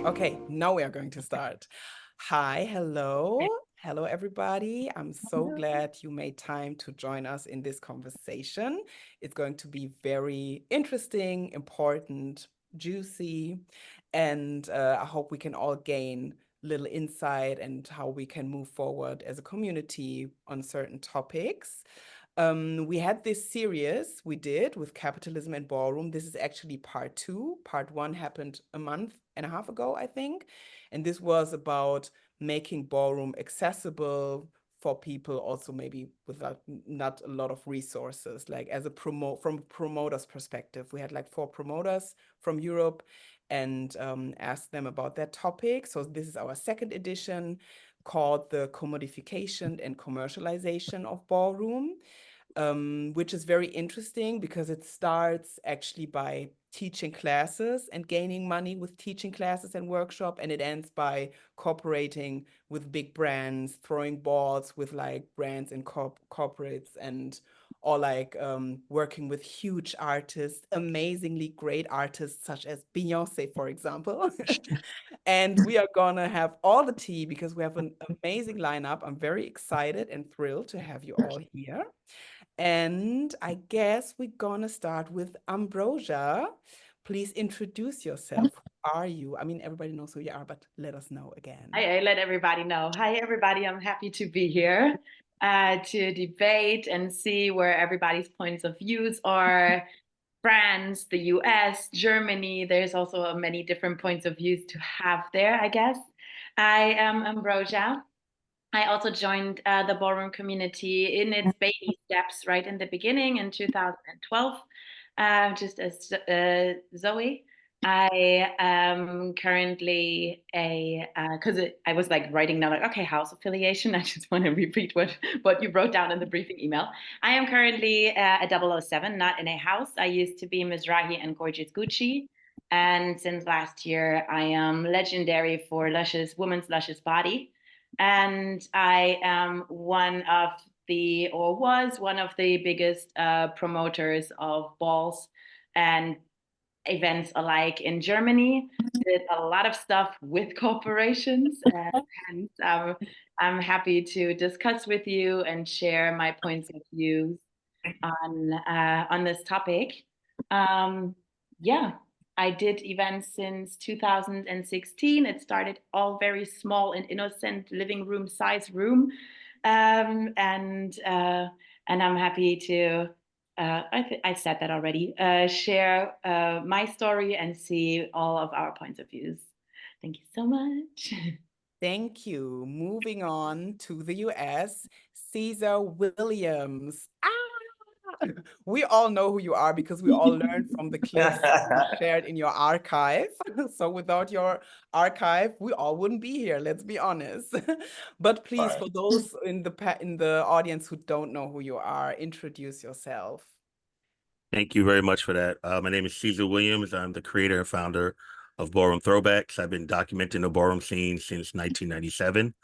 Okay, now we are going to start. Hi, hello everybody. I'm so glad you made time to join us in this conversation. It's going to be very interesting, important, juicy, and I hope we can all gain little insight and how we can move forward as a community on certain topics. We had this series we did with Capitalism and Ballroom. This is actually part two. Part one happened a month and a half ago, I think. And this was about making ballroom accessible for people also maybe without not a lot of resources. Like as a from a promoter's perspective, we had like 4 promoters from Europe and asked them about that topic. So this is our second edition called the Commodification and Commercialization of Ballroom, which is very interesting because it starts actually by teaching classes and gaining money with teaching classes and workshop, and it ends by cooperating with big brands, throwing balls with like brands and corporates, and or like working with huge artists, amazingly great artists such as Beyonce, for example. And we are gonna have all the tea because we have an amazing lineup. I'm very excited and thrilled to have you all here. And I guess we're gonna start with Ambrosia. Please introduce yourself. Who are you? I mean, everybody knows who you are, but let us know again. I let everybody know. Hi, everybody. I'm happy to be here to debate and see where everybody's points of views are. France, the US, Germany, there's also many different points of views to have there, I guess. I am Ambrosia. I also joined the ballroom community in its baby steps right in the beginning in 2012, just as Zoe. I am currently because I was like writing down like, okay, house affiliation. I just want to repeat what you wrote down in the briefing email. I am currently a 007, not in a house. I used to be Mizrahi and Gorgeous Gucci. And since last year, I am legendary for Woman's Luscious Body. And I am was one of the biggest promoters of balls and events alike in Germany. Did a lot of stuff with corporations, and I'm happy to discuss with you and share my points of views on this topic. Um, yeah, I did events since 2016. It started all very small and innocent living room size room, and I'm happy to. I said that already. Share my story and see all of our points of views. Thank you so much. Thank you. Moving on to the US, Caesar Williams. Ah! We all know who you are because we all learned from the clips you shared in your archive. So without your archive, we all wouldn't be here, let's be honest. But please, for those in the audience who don't know who you are, introduce yourself. Thank you very much for that. My name is Caesar Williams. I'm the creator and founder of Ballroom Throwbacks. I've been documenting the ballroom scene since 1997.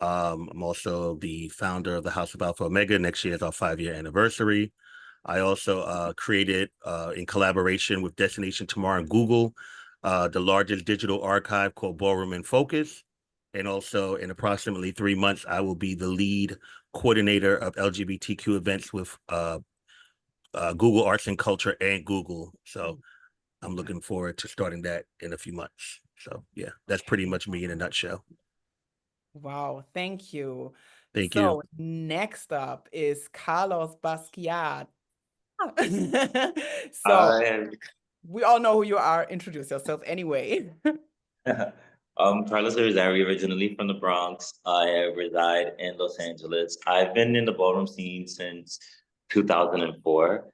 I'm also the founder of the House of Alpha Omega. Next year is our 5-year anniversary. I also created, in collaboration with Destination Tomorrow and Google, the largest digital archive called Ballroom in Focus. And also in approximately 3 months, I will be the lead coordinator of LGBTQ events with Google Arts and Culture and Google. So I'm looking forward to starting that in a few months. So yeah, that's pretty much me in a nutshell. Wow, thank you. Thank So you. next up is Carlos Basquiat. So Hi, we all know who you are. Introduce yourself anyway. I'm Carlos Irizarry, originally from the Bronx. I reside in Los Angeles. I've been in the ballroom scene since 2004.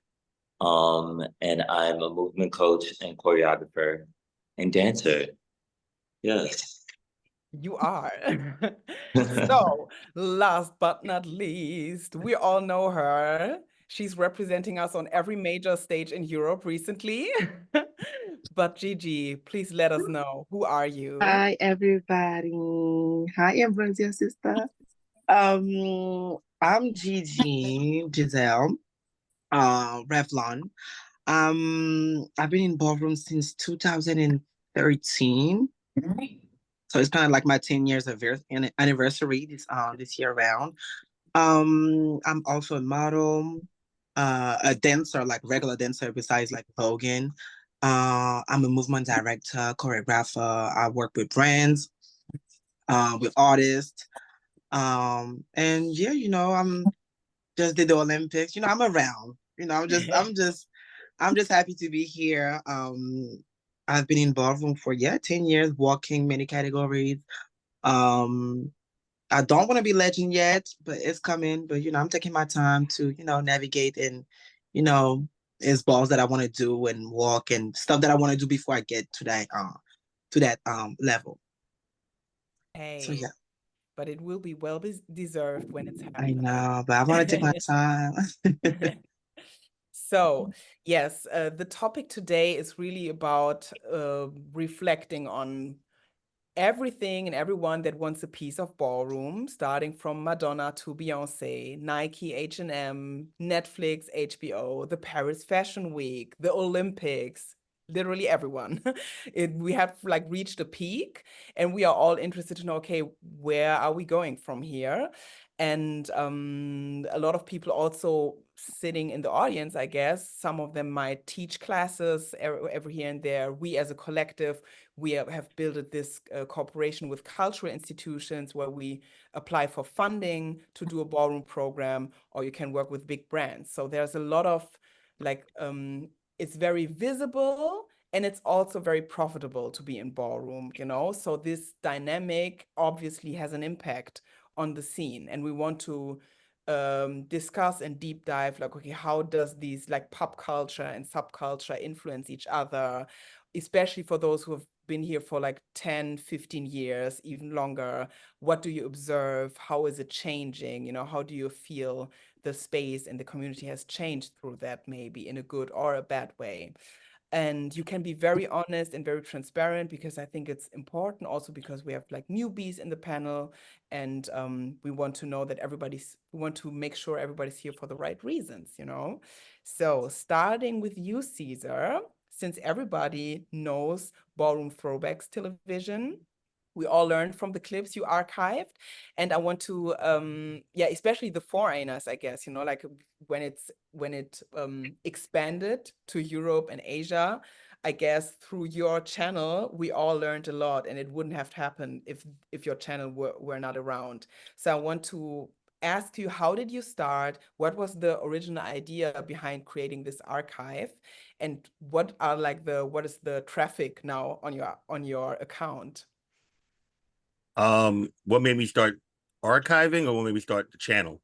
And I'm a movement coach and choreographer and dancer. Yes. You are. So, last but not least, we all know her. She's representing us on every major stage in Europe recently. But Gigi, please let us know, who are you? Hi, everybody. Hi, Ambrosia sister. I'm Gigi, Giselle, Revlon. I've been in ballroom since 2013. So it's kind of like my 10 years of anniversary this year around. I'm also a model, a dancer, like regular dancer besides like voguing. I'm a movement director, choreographer. I work with brands, with artists. And yeah, I'm just did the Olympics. I'm around. I'm just happy to be here. I've been in ballroom for 10 years, walking many categories. Um, I don't want to be legend yet, but it's coming. But I'm taking my time to, navigate and, you know, it's balls that I want to do and walk and stuff that I want to do before I get to that level. So Hey, yeah, but it will be well deserved when it's I happening. know, but I want to take my time. So, yes, the topic today is really about reflecting on everything and everyone that wants a piece of ballroom, starting from Madonna to Beyonce, Nike, H&M, Netflix, HBO, the Paris Fashion Week, the Olympics, literally everyone. We have like reached a peak, and we are all interested to know, okay, where are we going from here? And a lot of people also sitting in the audience, I guess, some of them might teach classes every here and there. We as a collective, we have built this cooperation with cultural institutions where we apply for funding to do a ballroom program, or you can work with big brands. So there's a lot of like, it's very visible and it's also very profitable to be in ballroom, So this dynamic obviously has an impact on the scene, and we want to discuss and deep dive like, okay, how does these like pop culture and subculture influence each other, especially for those who have been here for like 10, 15 years, even longer. What do you observe? How is it changing? How do you feel the space and the community has changed through that, maybe in a good or a bad way? And you can be very honest and very transparent, because I think it's important also because we have like newbies in the panel, and we want to know that we want to make sure everybody's here for the right reasons. So starting with you, Ceasar, since everybody knows Ballroom Throwbacks television, we all learned from the clips you archived, and I want to especially the foreigners, I guess, like when it expanded to Europe and Asia, I guess through your channel we all learned a lot, and it wouldn't have happened if your channel were not around. So I want to ask you, how did you start? What was the original idea behind creating this archive, and what is the traffic now on your account? What made me start archiving, or what made me start the channel?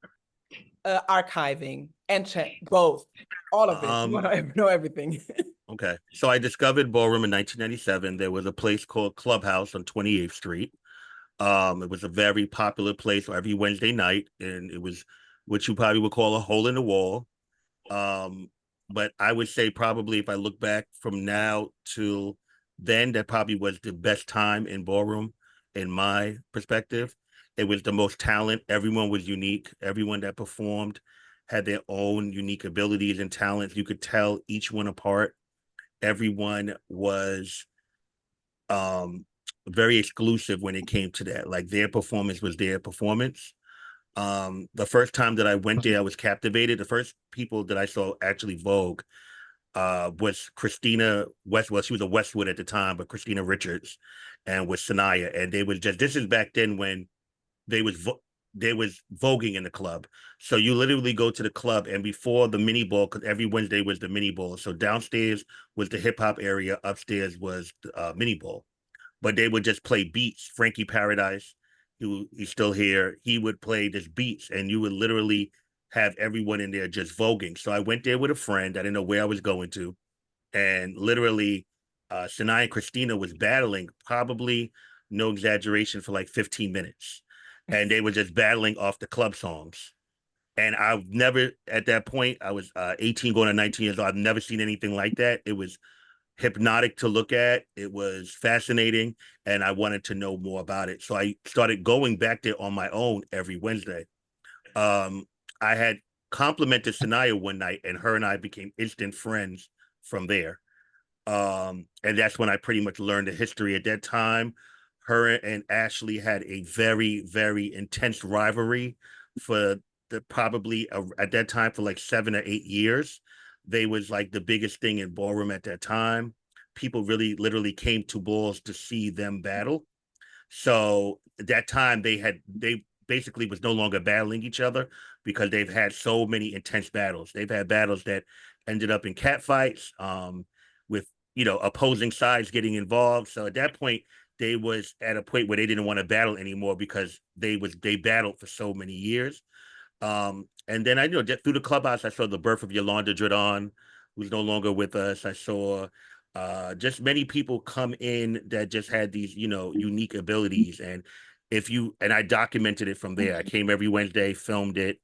Archiving and both, all of it. You want to know everything. Okay, so I discovered ballroom in 1997. There was a place called Clubhouse on 28th Street. It was a very popular place every Wednesday night, and it was what you probably would call a hole in the wall. But I would say probably if I look back from now to then, that probably was the best time in ballroom, in my perspective. It was the most talent. Everyone was unique. Everyone that performed had their own unique abilities and talents. You could tell each one apart. Everyone was very exclusive when it came to that. Like, their performance was their performance. The first time that I went there, I was captivated. The first people that I saw actually Vogue was Christina West. Well, she was a Westwood at the time, but Christina Richards, and with Sanaya. And they was just, this is back then when they was voguing in the club. So you literally go to the club, and before the mini ball, because every Wednesday was the mini ball. So downstairs was the hip hop area, upstairs was the mini ball. But they would just play beats. Frankie Paradise, he's still here. He would play this beats, and you would literally have everyone in there just voguing. So I went there with a friend. I didn't know where I was going to, and literally, Shania and Christina was battling, probably no exaggeration, for like 15 minutes, and they were just battling off the club songs. And I've never, at that point, I was 18 going to 19 years old. I've never seen anything like that. It was hypnotic to look at. It was fascinating, and I wanted to know more about it. So I started going back there on my own every Wednesday. I had complimented Sanaya one night, and her and I became instant friends from there. And that's when I pretty much learned the history. At that time, her and Ashley had a very, very intense rivalry for the probably at that time for like 7 or 8 years. They was like the biggest thing in ballroom at that time. People really literally came to balls to see them battle. So at that time they basically was no longer battling each other because they've had so many intense battles. They've had battles that ended up in cat fights, with opposing sides getting involved. So at that point, they was at a point where they didn't want to battle anymore because they battled for so many years. And then just through the clubhouse, I saw the birth of Yolanda Dredon, who's no longer with us. I saw just many people come in that just had these, unique abilities. And I documented it from there. I came every Wednesday, filmed it,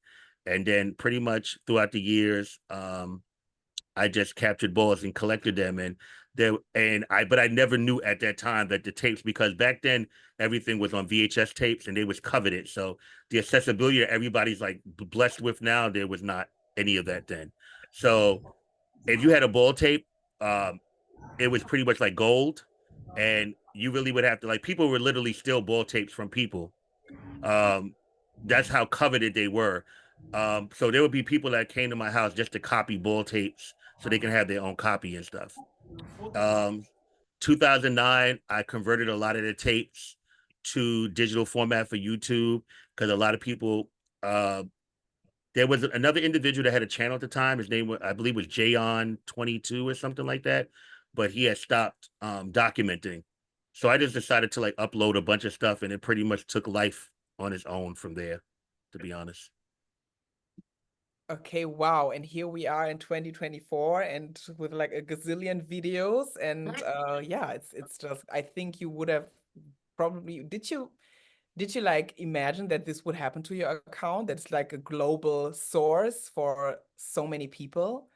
and then pretty much throughout the years, I just captured balls and collected them. But I never knew at that time that the tapes, because back then everything was on VHS tapes and they was coveted. So the accessibility that everybody's like blessed with now, there was not any of that then. So if you had a ball tape, um, it was pretty much like gold, and you really would have to, like, people were literally steal ball tapes from people. Um, that's how coveted they were. So there would be people that came to my house just to copy ball tapes so they can have their own copy and stuff. Um, 2009, I converted a lot of the tapes to digital format for YouTube because a lot of people. There was another individual that had a channel at the time. His name, I believe, was Jayon22 or something like that, but he had stopped documenting. So I just decided to like upload a bunch of stuff, and it pretty much took life on its own from there, to be honest. Okay, wow. And here we are in 2024 and with like a gazillion videos. And yeah, it's just, I think you would have probably, did you like imagine that this would happen to your account? That's like a global source for so many people?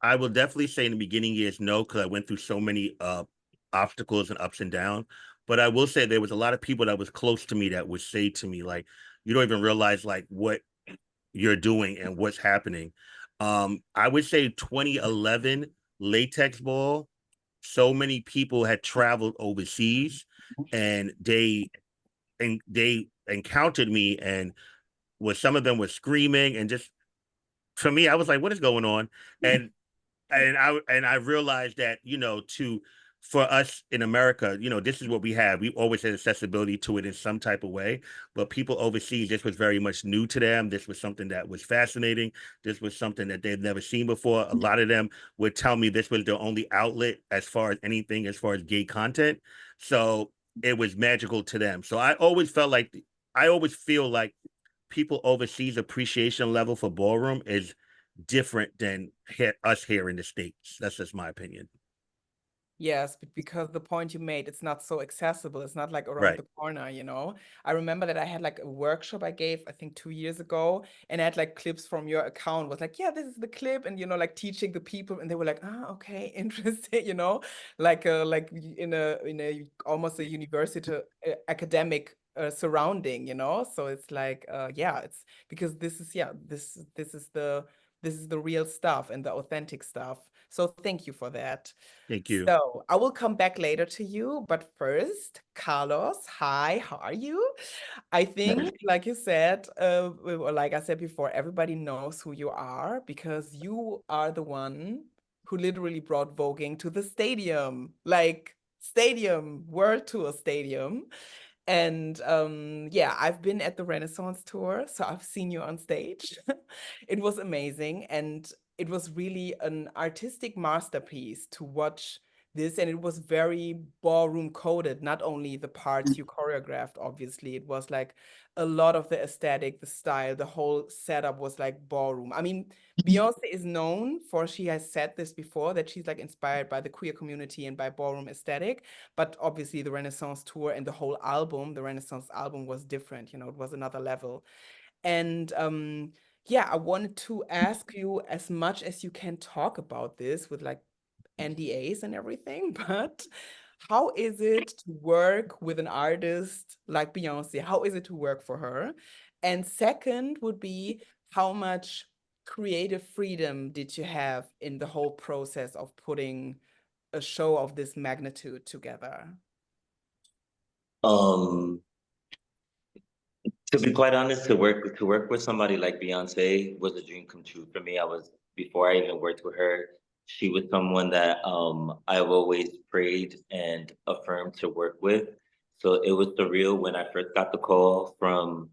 I will definitely say in the beginning years, no, because I went through so many obstacles and ups and downs. But I will say there was a lot of people that was close to me that would say to me, like, you don't even realize like what you're doing and what's happening. I would say 2011 latex ball, so many people had traveled overseas and they encountered me, and some of them were screaming, and just for me, I was like, what is going on? And I realized that, for us in America, this is what we have. We always had accessibility to it in some type of way, but people overseas, this was very much new to them. This was something that was fascinating. This was something that they've never seen before. A lot of them would tell me this was their only outlet as far as anything, as far as gay content. So it was magical to them. So I always feel like people overseas appreciation level for ballroom is different than us here in the States. That's just my opinion. Yes, but because the point you made, it's not so accessible. It's not like around Right. the corner, I remember that I had like a workshop I gave, I think 2 years ago, and I had like clips from your account, was like, yeah, this is the clip, and like teaching the people, and they were like, ah, okay, interesting, like in a almost a university academic surrounding, So it's like, yeah, it's because this is the real stuff and the authentic stuff. So thank you for that. Thank you. So I will come back later to you, but first, Carlos, hi, how are you? I think, like you said, or like I said before, everybody knows who you are because you are the one who literally brought voguing to the stadium, like stadium, world tour stadium. And yeah, I've been at the Renaissance tour, so I've seen you on stage. It was amazing, and it was really an artistic masterpiece to watch this, and it was very ballroom coded, not only the parts you choreographed, obviously. It was like a lot of the aesthetic, the style, the whole setup was like ballroom. I mean, Beyonce is known for, she has said this before, that she's like inspired by the queer community and by ballroom aesthetic. But obviously, the Renaissance tour and the whole album, the Renaissance album, was different. It was another level. And yeah, I wanted to ask you as much as you can talk about this with like NDAs and everything, but how is it to work with an artist like Beyonce? How is it to work for her? And second would be, how much creative freedom did you have in the whole process of putting a show of this magnitude together? To be quite honest, to work with somebody like Beyonce was a dream come true for me. Before I even worked with her, she was someone that I've always prayed and affirmed to work with. So it was surreal when I first got the call from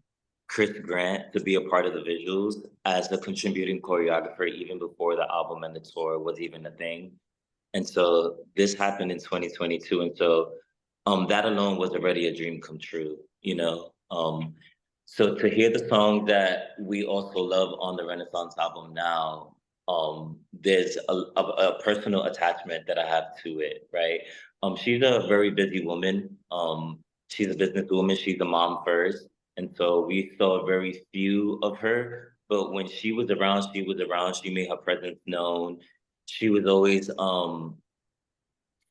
Chris Grant to be a part of the visuals as a contributing choreographer, even before the album and the tour was even a thing. And so this happened in 2022. And so that alone was already a dream come true, you know? So to hear the song that we also love on the Renaissance album now, there's a personal attachment that I have to it, right? She's a very busy woman. She's a businesswoman. She's a mom first. And so we saw very few of her. But when she was around, she was around. She made her presence known. She was always so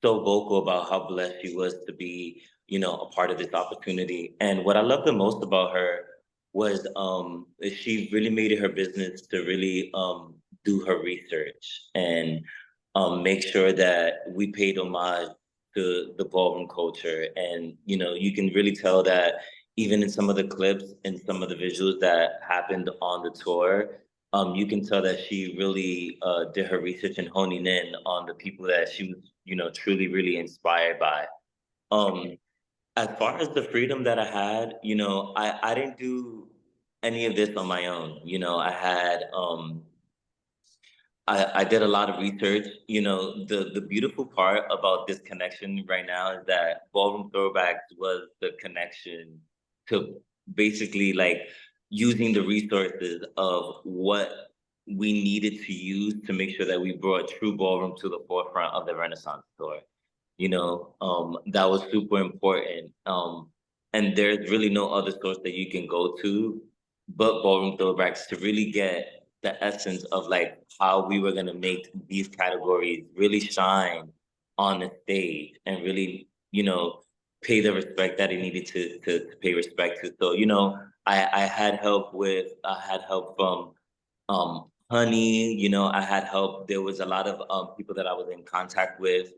vocal about how blessed she was to be, you know, a part of this opportunity. And what I love the most about her was she really made it her business to really do her research and make sure that we paid homage to the ballroom culture. And, you know, you can really tell that even in some of the clips and some of the visuals that happened on the tour, you can tell that she really did her research and honing in on the people that she was, you know, truly, really inspired by. As far as the freedom that I had, you know, I didn't do any of this on my own. You know, I did a lot of research. You know, the beautiful part about this connection right now is that Ballroom Throwbacks was the connection to basically like using the resources of what we needed to use to make sure that we brought true ballroom to the forefront of the Renaissance tour. You know, that was super important. And there's really no other source that you can go to but Ballroom Throwbacks to really get the essence of like how we were gonna make these categories really shine on the stage and really, you know, pay the respect that it needed to pay respect to. So, you know, I had help from Honey, you know, I had help. There was a lot of people that I was in contact with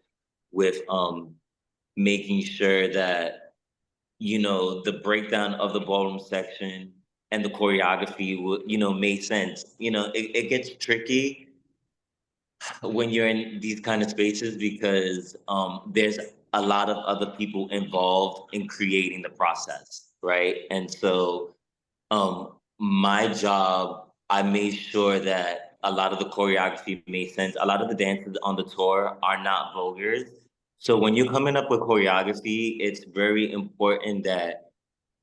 making sure that, you know, the breakdown of the ballroom section and the choreography would, you know, made sense. You know, it gets tricky when you're in these kind of spaces because there's a lot of other people involved in creating the process, right? And so my job, I made sure that a lot of the choreography made sense. A lot of the dances on the tour are not vulgars. So when you're coming up with choreography, it's very important that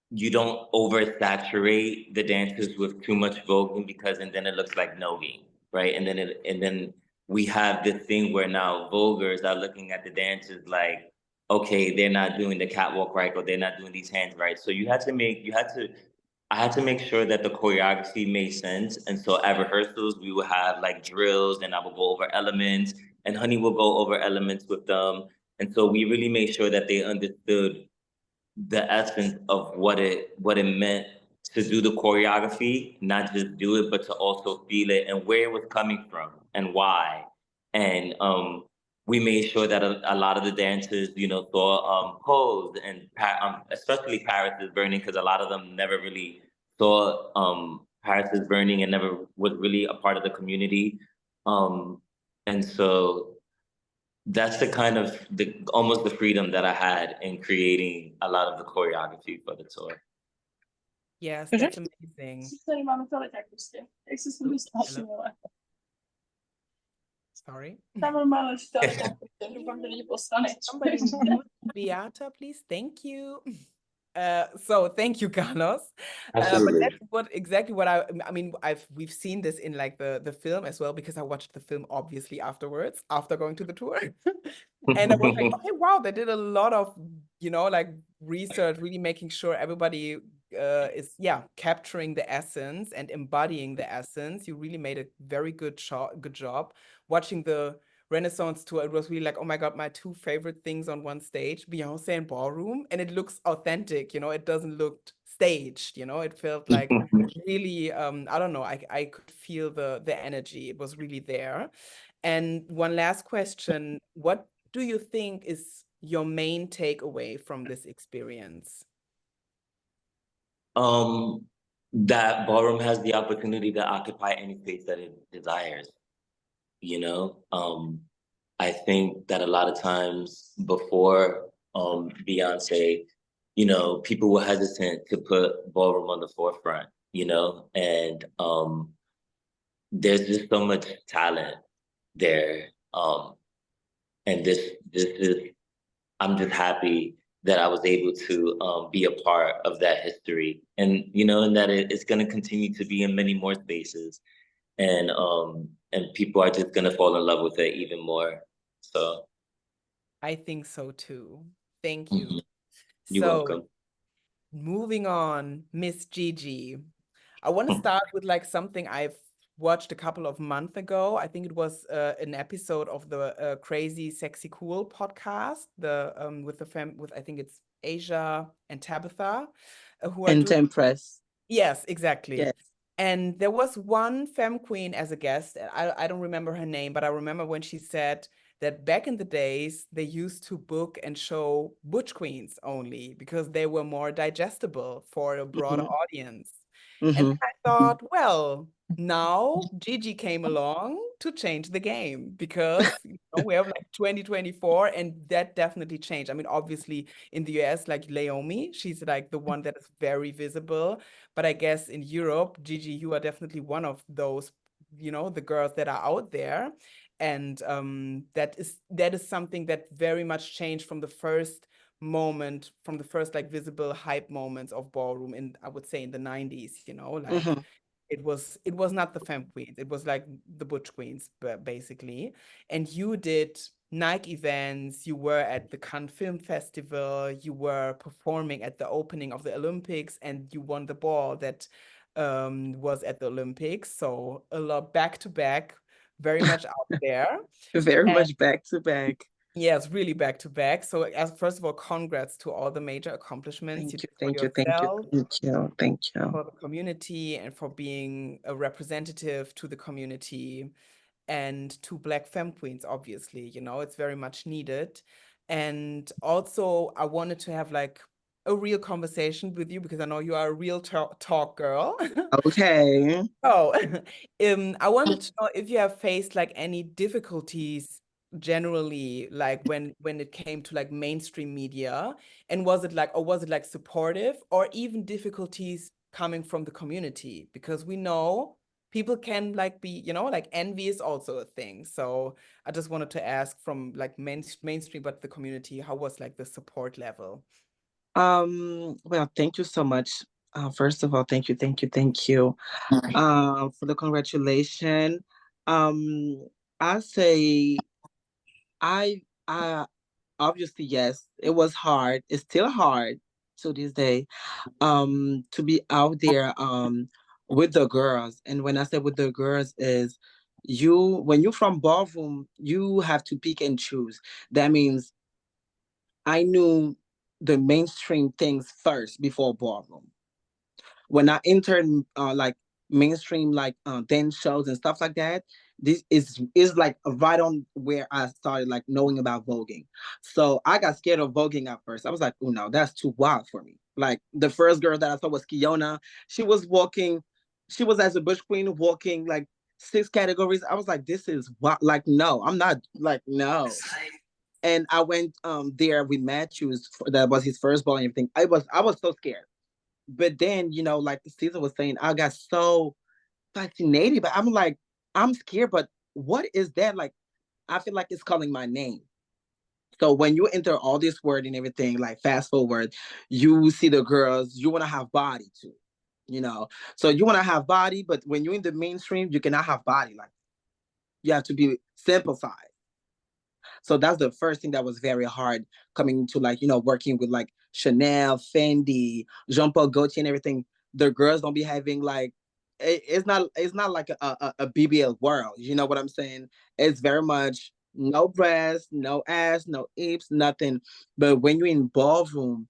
you don't oversaturate the dancers with too much voguing because and then it looks like nogging, right? And then we have this thing where now voguers are looking at the dancers like, okay, they're not doing the catwalk right or they're not doing these hands right. So I had to make sure that the choreography made sense. And so at rehearsals, we would have like drills and I would go over elements and Honey will go over elements with them. And so we really made sure that they understood the essence of what it meant to do the choreography, not just do it, but to also feel it and where it was coming from and why. And we made sure that a lot of the dancers, you know, saw pose and especially Paris is Burning because a lot of them never really saw Paris is Burning and never was really a part of the community. And so that's the kind of almost the freedom that I had in creating a lot of the choreography for the tour. Yes, that's amazing. Sorry. Somebody mute Beata, please. Thank you. So thank you, Carlos. But that's exactly what I mean, we've seen this in like the film as well, because I watched the film obviously afterwards, after going to the tour. And I was like, okay, wow, they did a lot of, you know, like research, really making sure everybody is capturing the essence and embodying the essence. You really made a very good job. Watching the Renaissance tour, it was really like, oh my God, my two favorite things on one stage, Beyonce and Ballroom, and it looks authentic, you know, it doesn't look staged, you know, it felt like really, I don't know, I could feel the energy, it was really there. And one last question, what do you think is your main takeaway from this experience? That ballroom has the opportunity to occupy any space that it desires. I think that a lot of times before Beyonce, people were hesitant to put ballroom on the forefront, and there's just so much talent there. And this is, I'm just happy that I was able to be a part of that history, and and that it's going to continue to be in many more spaces, and people are just going to fall in love with it even more. So I think so too. Thank you. You're welcome. Moving on, Miss Gigi. I want to start with like something I've watched a couple of months ago. I think it was an episode of the Crazy Sexy Cool podcast, with I think it's Asia and Tabitha, who are And doing. Tempress. Yes, exactly. Yes. And there was one femme queen as a guest. I don't remember her name, but I remember when she said that back in the days, they used to book and show butch queens only because they were more digestible for a broader audience. And then I thought, well, now Gigi came along to change the game because we have like 2024 and that definitely changed. I mean, obviously in the US, like Leomi, she's like the one that is very visible. But I guess in Europe, Gigi, you are definitely one of those, the girls that are out there. And that is something that very much changed from the first moment, from the first like visible hype moments of ballroom in, I would say, in the 90s, like it was not the femme queens, it was like the butch queens, basically. And you did Nike events, you were at the Cannes Film Festival, you were performing at the opening of the Olympics, and you won the ball that was at the Olympics. So a lot back to back, very much out there. Very much back to back. Yes, really back to back. So as first of all, congrats to all the major accomplishments Thank you you, did for thank you, thank you, yourself, thank you. for the community, and for being a representative to the community and to Black femme queens, obviously, it's very much needed. And also I wanted to have like a real conversation with you because I know you are a real talk girl. Okay. Oh, I wanted to know if you have faced like any difficulties generally, like when it came to like mainstream media, and was it like supportive, or even difficulties coming from the community? Because we know people can like be, like envy is also a thing. So I just wanted to ask from like mainstream, but the community, how was like the support level? Well, thank you so much. First of all, thank you for the congratulations. I say I obviously, yes, it was hard. It's still hard to this day. To be out there with the girls. And when I say with the girls is when you're from ballroom, you have to pick and choose. That means I knew the mainstream things first before ballroom. When I entered like mainstream like dance shows and stuff like that, this is like right on where I started like knowing about voguing. So I got scared of voguing at first. I was like, oh no, that's too wild for me. Like the first girl that I saw was Kiona. She was walking, she was as a bush queen walking like 6 categories. I was like, this is what, like, no, I'm not, like, no. And I went there with Matthews, that was his first ball and everything. I was so scared. But then, like Ceasar was saying, I got so fascinated. But I'm like, I'm scared, but what is that? Like, I feel like it's calling my name. So when you enter all this word and everything, like fast forward, you see the girls, you want to have body too, So you want to have body, but when you're in the mainstream, you cannot have body. Like, you have to be simplified. So that's the first thing that was very hard coming to like, working with like Chanel, Fendi, Jean-Paul Gaultier and everything. The girls don't be having like, it's not like a BBL world. You know what I'm saying? It's very much no breasts, no ass, no hips, nothing. But when you're in ballroom,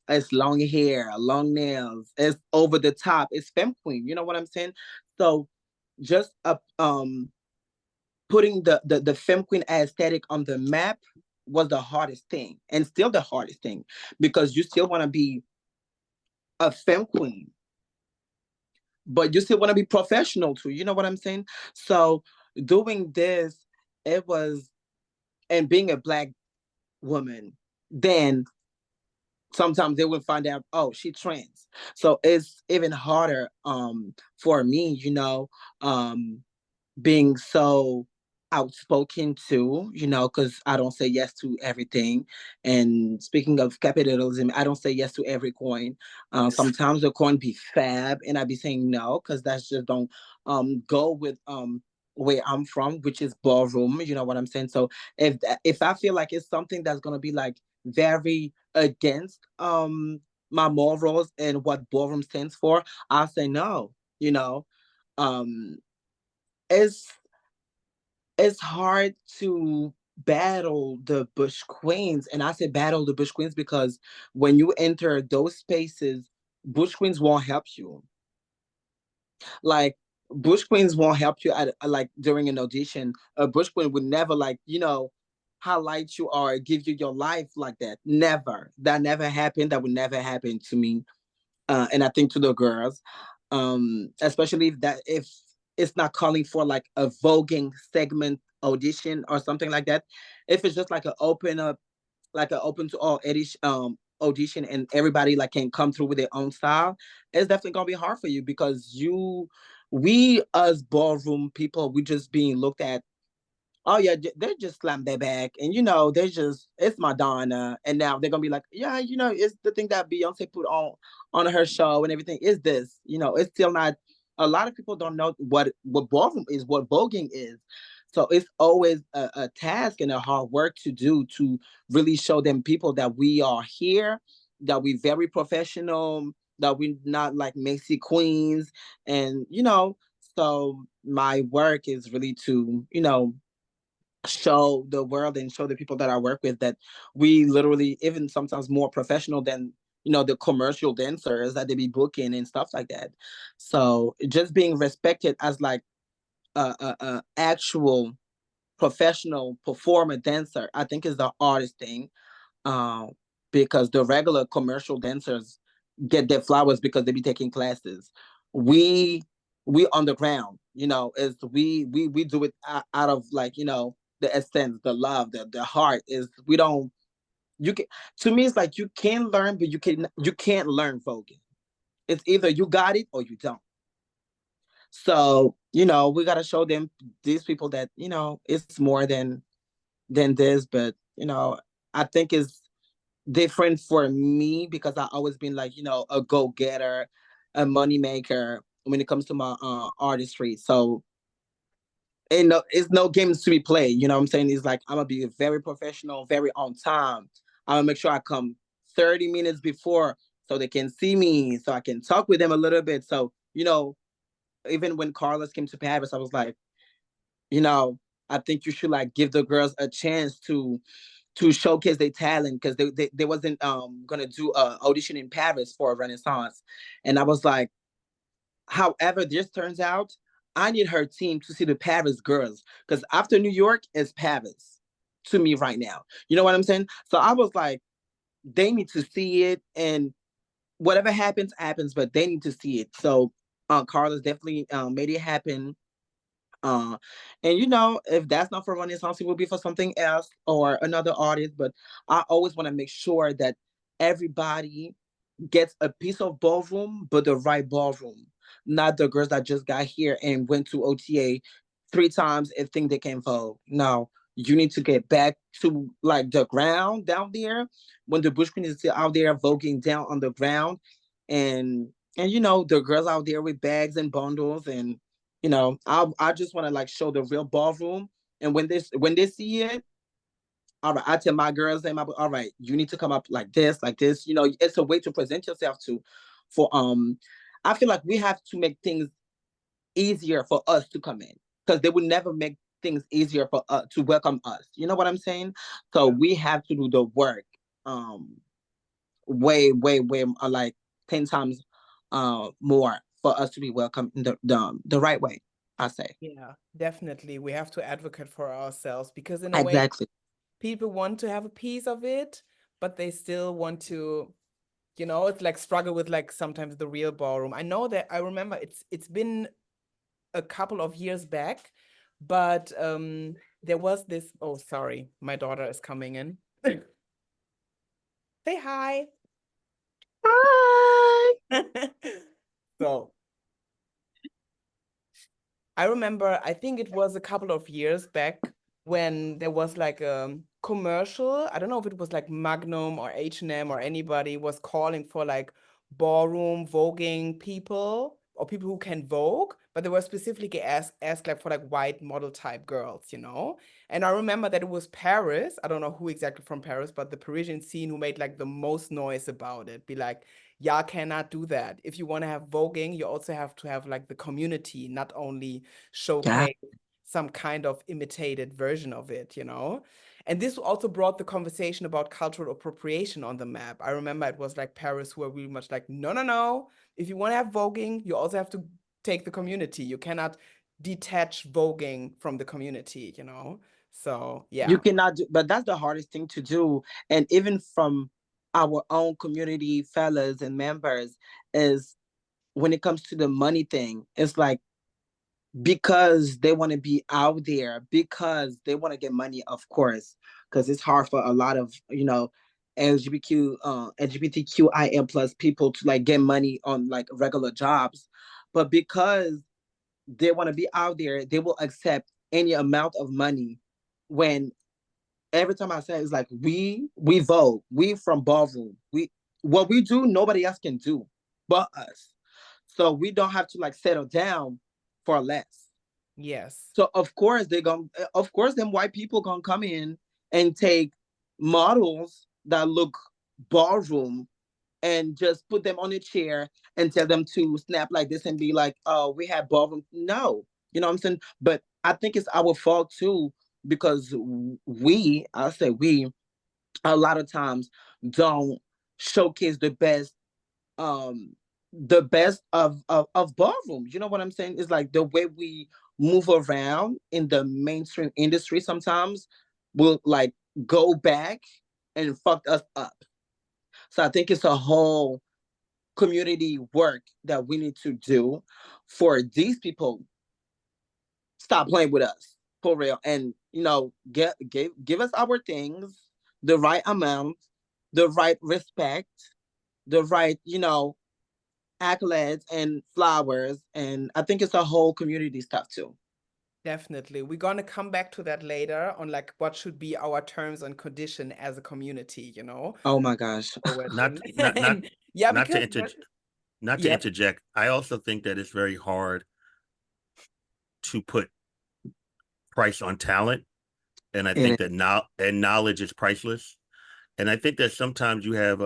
it's long hair, long nails, it's over the top, it's femme queen. You know what I'm saying? So just putting the femme queen aesthetic on the map was the hardest thing, and still the hardest thing, because you still want to be a femme queen, but you still want to be professional too. You know what I'm saying? So doing this, it was, and being a Black woman, then sometimes they will find out, oh, she trans. So it's even harder for me, being so outspoken too, because I don't say yes to everything. And speaking of capitalism, I don't say yes to every coin. Sometimes the coin be fab, and I be saying no, because that's just don't go with where I'm from, which is ballroom. You know what I'm saying? So if I feel like it's something that's gonna be like very against my morals and what ballroom stands for, I'll say no. Um it's it's hard to battle the bush queens. And I say battle the bush queens because when you enter those spaces, bush queens won't help you. Like, bush queens won't help you at like during an audition. A bush queen would never like, highlight you or give you your life like that. Never. That never happened. That would never happen to me. And I think to the girls, especially if it's not calling for like a voguing segment audition or something like that. If it's just like an open to all audition, and everybody like can come through with their own style, it's definitely gonna be hard for you, because we as ballroom people, we just being looked at. Oh yeah, they just slammed their back, and it's Madonna, and now they're gonna be like, yeah, it's the thing that Beyonce put on her show and everything. Is this, it's still not. A lot of people don't know what ballroom is, what voguing is. So it's always a task and a hard work to do to really show them people that we are here, that we very professional, that we not like Macy Queens, and So my work is really to show the world and show the people that I work with that we literally, even sometimes more professional than the commercial dancers that they be booking and stuff like that. So just being respected as like a actual professional performer dancer, I think is the hardest thing. um, because the regular commercial dancers get their flowers because they be taking classes. We we underground, is we do it out of like the essence, the love, the heart is we don't. You can To me it's like you can learn, but you can't learn voguing. It's either you got it or you don't. So we got to show them, these people, that it's more than this. But I think it's different for me because I always been like, a go-getter, a money maker when it comes to my artistry. So it's no games to be played. You know what I'm saying? It's like I'm gonna be very professional, very on time. I'm gonna make sure I come 30 minutes before so they can see me, so I can talk with them a little bit. So, even when Carlos came to Paris, I was like, you know, I think you should like give the girls a chance to showcase their talent, because they wasn't gonna do a audition in Paris for a Renaissance. And I was like, however this turns out, I need her team to see the Paris girls, because after New York is Paris to me right now. You know what I'm saying? So I was like, they need to see it, and whatever happens happens, but they need to see it. So Carlos definitely made it happen. Uh, and if that's not for Renaissance, it will be for something else or another artist. But I always want to make sure that everybody gets a piece of ballroom, but the right ballroom, not the girls that just got here and went to OTA 3 times and think they can vogue. No, you need to get back to like the ground down there when the Bush Queen is still out there voguing down on the ground, and the girls out there with bags and bundles, and I just want to like show the real ballroom. And when they see it, all right, I tell my girls and all right, you need to come up like this, like this. It's a way to present yourself to, for I feel like we have to make things easier for us to come in, because they would never make things easier for to welcome us. You know what I'm saying? So we have to do the work, way, way, way, like 10 times, more for us to be welcome in the right way, I say. Yeah, definitely. We have to advocate for ourselves because in a way, Exactly. people want to have a piece of it, but they still want to, you know, it's like struggle with like sometimes the real ballroom. I know that I remember it's been a couple of years back, but there was this, oh, sorry, my daughter is coming in. Say hi. Hi. So I remember, I think it was a couple of years back when there was like a commercial. I don't know if it was like Magnum or H&M or anybody was calling for like ballroom voguing people or people who can vogue, but they were specifically asked like for like white model type girls, you know? And I remember that it was Paris. I don't know who exactly from Paris, but the Parisian scene who made like the most noise about it. Be like, y'all cannot do that. If you want to have voguing, you also have to have like the community, not only showcase some kind of imitated version of it, you know? And this also brought the conversation about cultural appropriation on the map. I remember it was like Paris who were really much like, no, no, no. If you want to have voguing, you also have to take the community. You cannot detach voguing from the community, you know? So yeah. You cannot do, but that's the hardest thing to do. And even from our own community fellas and members, is when it comes to the money thing, it's like, because they want to be out there, because they want to get money, of course, because it's hard for a lot of, you know, LGBTQIA plus people to like get money on like regular jobs. But because they want to be out there, they will accept any amount of money. When every time I say, it's like, we vote, we from ballroom, we, what we do nobody else can do but us, so we don't have to like settle down for less. Yes. So of course them white people gonna come in and take models that look ballroom and just put them on a chair and tell them to snap like this and be like, oh, we have ballroom. No, you know what I'm saying? But I think it's our fault too, because I say we, a lot of times don't showcase um the best of ballroom. You know what I'm saying? It's like the way we move around in the mainstream industry sometimes will like go back and fuck us up. So I think it's a whole community work that we need to do for these people. Stop playing with us for real, and you know, give us our things, the right amount, the right respect, the right, you know, accolades and flowers. And I think it's a whole community stuff too. Definitely. We're going to come back to that later on like what should be our terms and condition as a community, you know? Oh my gosh. Not not not And yeah, not to because not to yep, interject. I also think that it's very hard to put price on talent, and I think It that now and knowledge is priceless. And I think that sometimes you have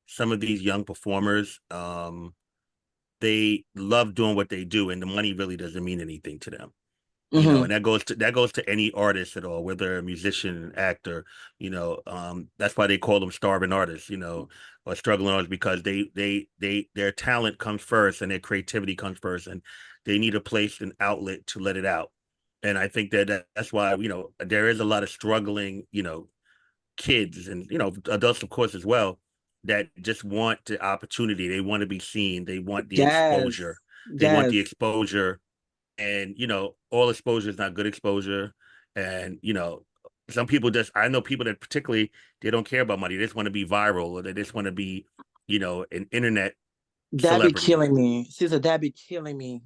some of these young performers, they love doing what they do, and the money really doesn't mean anything to them. You know, and that goes to any artist at all, whether a musician, actor, you know, that's why they call them starving artists, you know, or struggling artists, because their talent comes first and their creativity comes first, and they need a place, an outlet to let it out. And I think that's why, you know, there is a lot of struggling, you know, kids and, you know, adults, of course, as well, that just want the opportunity. They want to be seen. They want the Yes. exposure. They want the Yes. exposure. And, you know, all exposure is not good exposure. And, you know, some people just, I know people that particularly, they don't care about money. They just want to be viral, or they just want to be, you know, an internet That be celebrity. killing me. Caesar, that be killing me.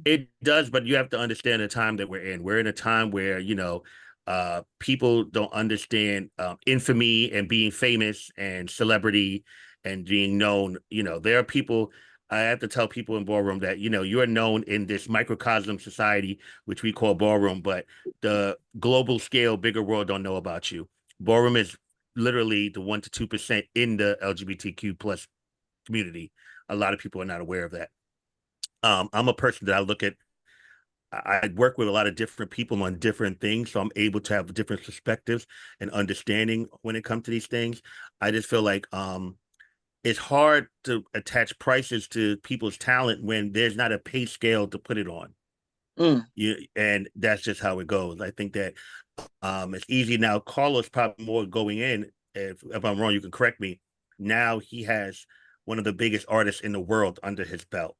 It does, but you have to understand the time that we're in. We're in a time where, you know, people don't understand infamy and being famous and celebrity and being known. You know, there are people, I have to tell people in ballroom that, you know, you are known in this microcosm society, which we call ballroom, but the global scale, bigger world don't know about you. Ballroom is literally the 1 to 2% in the LGBTQ plus community. A lot of people are not aware of that. I'm a person that I work with a lot of different people on different things, so I'm able to have different perspectives and understanding when it comes to these things. I just feel like it's hard to attach prices to people's talent when there's not a pay scale to put it on. Mm. And that's just how it goes. I think that It's easy now. Carlos probably more going in. If I'm wrong, you can correct me. Now he has one of the biggest artists in the world under his belt.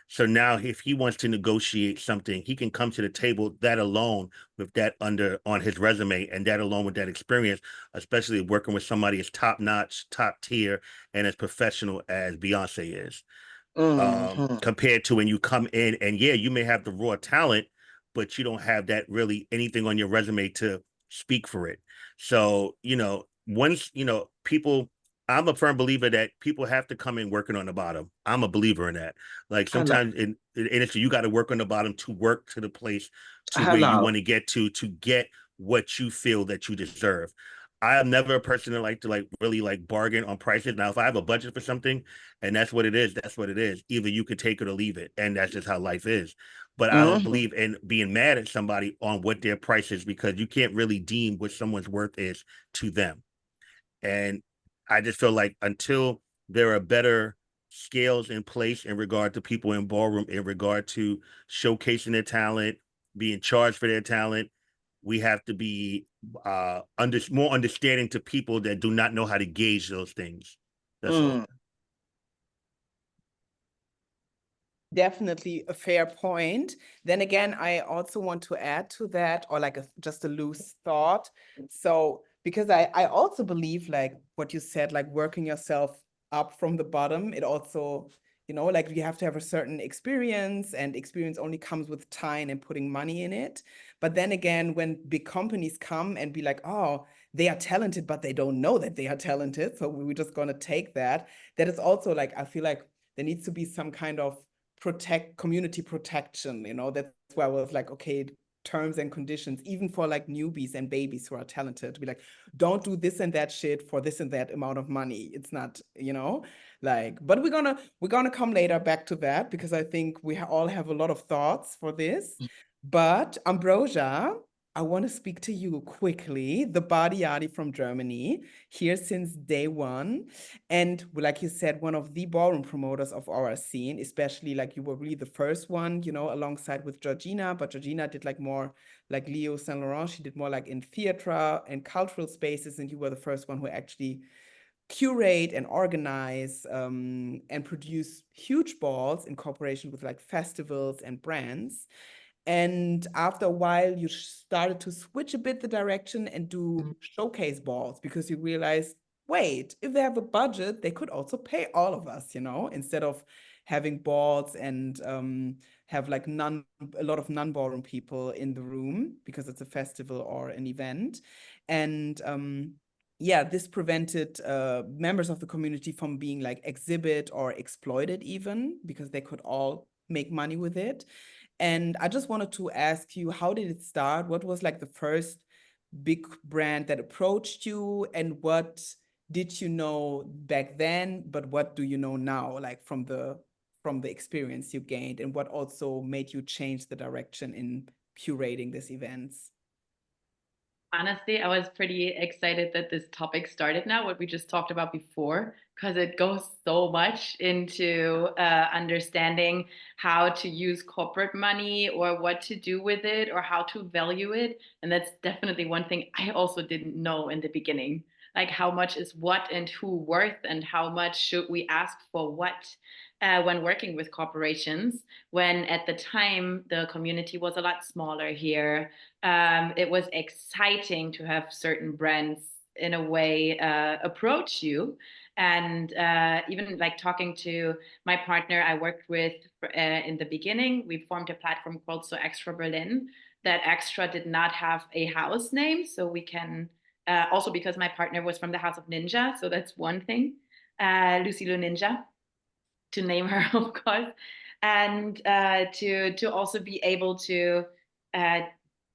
So now if he wants to negotiate something, he can come to the table that alone with that under on his resume and that alone with that experience, especially working with somebody as top notch, top tier, and as professional as Beyonce is. Compared to when you come in and yeah, you may have the raw talent, but you don't have that really anything on your resume to speak for it. So, once, people, I'm a firm believer that people have to come in working on the bottom. I'm a believer in that. Like sometimes you got to work on the bottom to work to the place to where you want to get what you feel that you deserve. I am never a person that like to really bargain on prices. Now, if I have a budget for something and that's what it is, that's what it is. Either you can take it or leave it. And that's just how life is. But I don't believe in being mad at somebody on what their price is because you can't really deem what someone's worth is to them. And I just feel like until there are better scales in place in regard to people in ballroom, in regard to showcasing their talent, being charged for their talent, we have to be more understanding to people that do not know how to gauge those things. That's all. Definitely a fair point. Then again, I also want to add to that, or just a loose thought. So, because I also believe like what you said, like working yourself up from the bottom, it also, like you have to have a certain experience, and experience only comes with time and putting money in it. But then again, when big companies come and be like, oh, they are talented, but they don't know that they are talented, so we're just gonna take that. That is also like, I feel like there needs to be some kind of community protection, that's why I was like, okay, terms and conditions, even for like newbies and babies who are talented, to be like, don't do this and that shit for this and that amount of money. It's not, but we're gonna come later back to that, because I think we all have a lot of thoughts for this. But Ambrosia, I want to speak to you quickly, the Body Yadi from Germany, here since day one. And like you said, one of the ballroom promoters of our scene, especially like you were really the first one, alongside with Georgina, but Georgina did like more like Leo Saint Laurent. She did more like in theater and cultural spaces. And you were the first one who actually curate and organize and produce huge balls in cooperation with like festivals and brands. And after a while, you started to switch a bit the direction and do showcase balls, because you realized, wait, if they have a budget, they could also pay all of us, instead of having balls and have like a lot of non-ballroom people in the room because it's a festival or an event. And yeah, this prevented members of the community from being like exhibit or exploited even, because they could all make money with it. And I just wanted to ask you, how did it start? What was like the first big brand that approached you? And what did you know back then, but what do you know now, like from the experience you gained? And what also made you change the direction in curating these events? Honestly, I was pretty excited that this topic started now, what we just talked about before, because it goes so much into understanding how to use corporate money or what to do with it or how to value it. And that's definitely one thing I also didn't know in the beginning, like how much is what and who worth and how much should we ask for what. When working with corporations, when at the time the community was a lot smaller here, it was exciting to have certain brands in a way approach you. And even like talking to my partner I worked with in the beginning, we formed a platform called So Extra Berlin. That Extra did not have a house name, so we can also, because my partner was from the House of Ninja, so that's one thing. Lucy Lu Ninja, to name her, of course, and to also be able to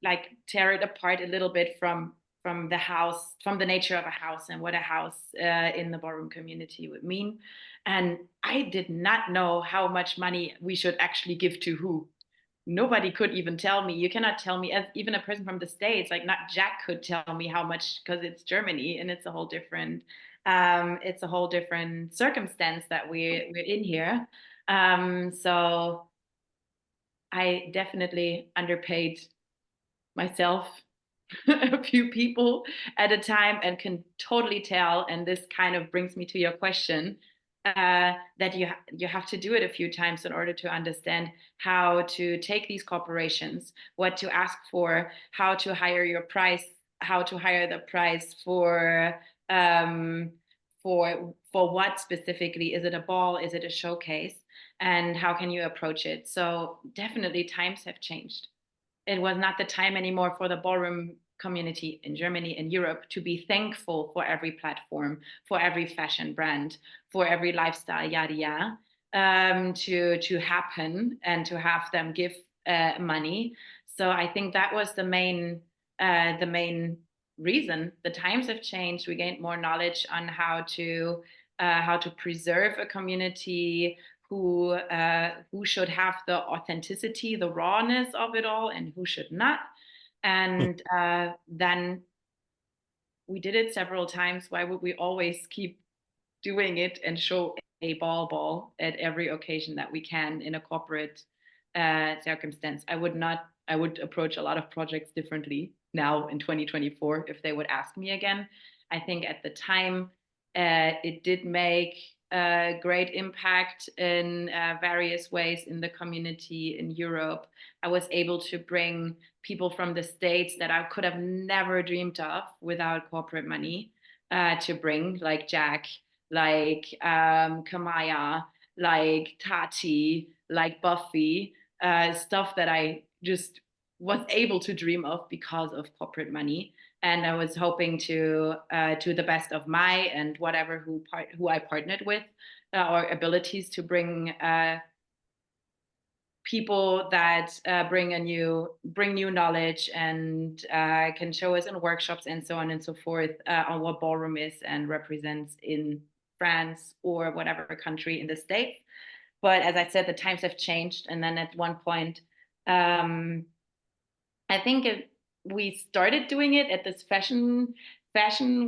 like tear it apart a little bit from the house, from the nature of a house and what a house in the ballroom community would mean. And I did not know how much money we should actually give to who. Nobody could even tell me. You cannot tell me, as even a person from the States, like not Jack could tell me how much, because it's Germany and it's a whole different circumstance that we're in here. So I definitely underpaid myself a few people at a time and can totally tell. And this kind of brings me to your question, that you have to do it a few times in order to understand how to take these corporations, what to ask for, how to hire your price, how to hire the price for what specifically. Is it a ball? Is it a showcase? And how can you approach it? So definitely times have changed. It was not the time anymore for the ballroom community in Germany and Europe to be thankful for every platform, for every fashion brand, for every lifestyle, yada yada, to happen and to have them give money. So I think that was the main reason. The times have changed. We gained more knowledge on how to preserve a community, who should have the authenticity, the rawness of it all, and who should not. And then we did it several times. Why would we always keep doing it and show a ball at every occasion that we can in a corporate circumstance? I would approach a lot of projects differently now in 2024 if they would ask me again. I think at the time it did make a great impact in various ways in the community in Europe. I was able to bring people from the States that I could have never dreamed of without corporate money to bring, like Jack, like Kamaya, like Tati, like Buffy, stuff that I just was able to dream of because of corporate money. And I was hoping to the best of my and whatever who I partnered with, or abilities to bring people that bring new knowledge and can show us in workshops and so on and so forth on what ballroom is and represents in France or whatever country in the States. But as I said, the times have changed. And then at one point, I think we started doing it at this fashion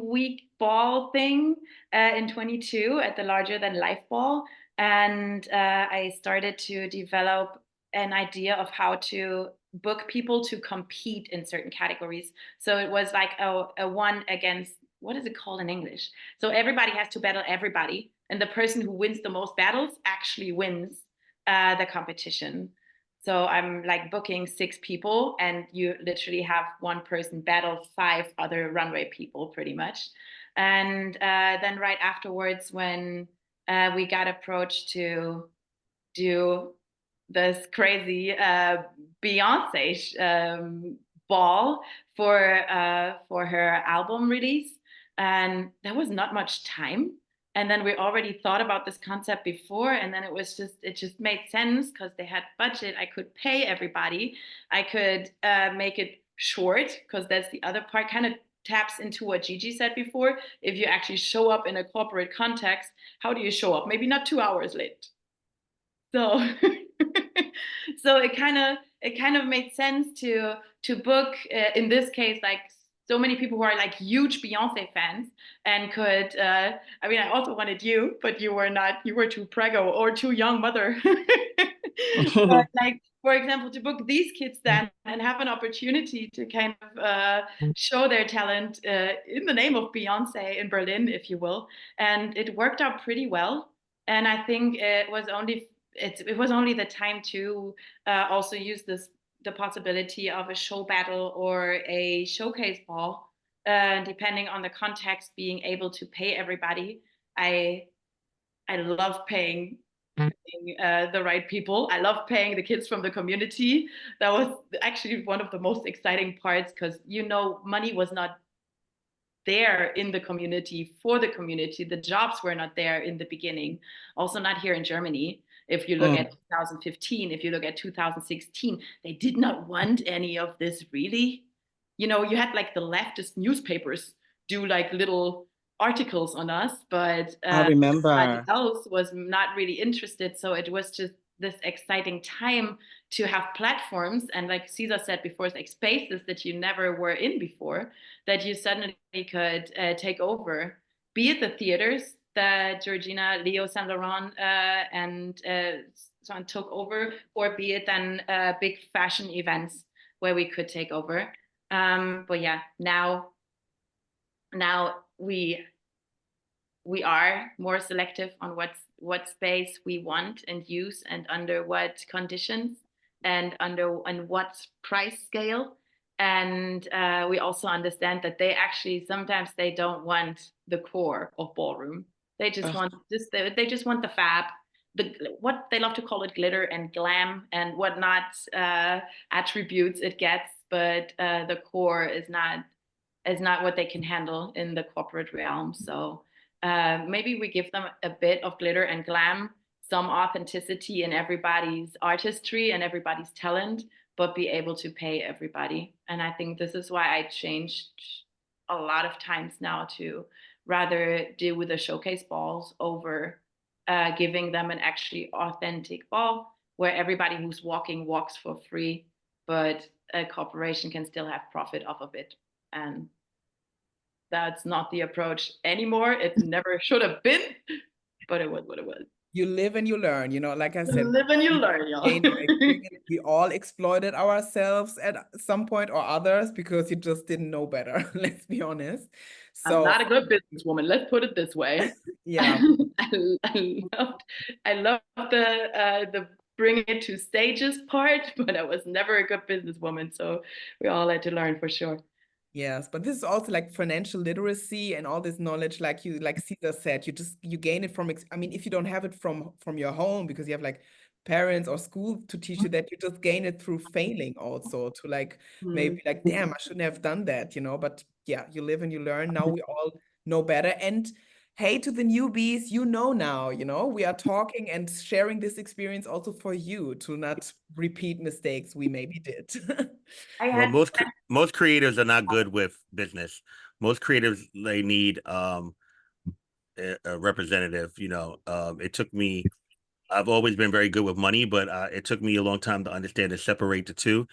week ball thing in 22 at the Larger Than Life ball. And I started to develop an idea of how to book people to compete in certain categories. So it was like a one against, what is it called in English? So everybody has to battle everybody. And the person who wins the most battles actually wins the competition. So I'm like booking 6 people and you literally have one person battle 5 other runway people pretty much. And then right afterwards, when we got approached to do this crazy Beyonce ball for her album release, and there was not much time. And then we already thought about this concept before, and then it just made sense because they had budget. I could pay everybody. I could make it short because that's the other part. Kind of taps into what Gigi said before. If you actually show up in a corporate context, how do you show up? Maybe not 2 hours late. So so it kind of made sense to book in this case like so many people who are like huge Beyonce fans and could I mean I also wanted you, but you were too preggo or too young mother. But like for example, to book these kids then and have an opportunity to kind of show their talent in the name of Beyonce in Berlin, if you will. And it worked out pretty well. And I think it was only the time to also use the possibility of a show battle or a showcase ball, depending on the context, being able to pay everybody. I love paying the right people. I love paying the kids from the community. That was actually one of the most exciting parts because money was not there in the community for the community. The jobs were not there in the beginning. Also not here in Germany. If you look at 2015, if you look at 2016, they did not want any of this really. You had like the leftist newspapers do like little articles on us, but I remember everybody else was not really interested. So it was just this exciting time to have platforms and like Ceasar said before, it's like spaces that you never were in before that you suddenly could take over, be it the theaters that Georgina, Leo, Saint Laurent and so on took over, or be it then big fashion events where we could take over. But yeah, now we are more selective on what space we want and use and under what conditions and what price scale. And we also understand that they actually sometimes they don't want the core of ballroom. They just want they just want the fab, what they love to call it, glitter and glam and whatnot attributes it gets, but the core is not what they can handle in the corporate realm. So maybe we give them a bit of glitter and glam, some authenticity in everybody's artistry and everybody's talent, but be able to pay everybody. And I think this is why I changed a lot of times now to rather deal with the showcase balls over giving them an actually authentic ball where everybody who's walking walks for free, but a corporation can still have profit off of it. And that's not the approach anymore. It never should have been, but it was what it was. You live and you learn, you know, like I said, live and you learn, y'all. We all exploited ourselves at some point or others because you just didn't know better. Let's be honest. So I'm not a good businesswoman. Let's put it this way. Yeah. I loved the bring it to stages part, but I was never a good businesswoman. So we all had to learn for sure. Yes, but this is also like financial literacy and all this knowledge, like Ceasar said, you gain it from, I mean, if you don't have it from your home because you have like parents or school to teach you that, you just gain it through failing also to like, maybe like, damn, I shouldn't have done that, you know, but yeah, you live and you learn. Now we all know better. And hey, to the newbies, you know now, you know, we are talking and sharing this experience also for you to not repeat mistakes we maybe did. Well, most creators are not good with business. Most creators, they need a representative. You know, it took me. I've always been very good with money, but it took me a long time to understand and separate the two,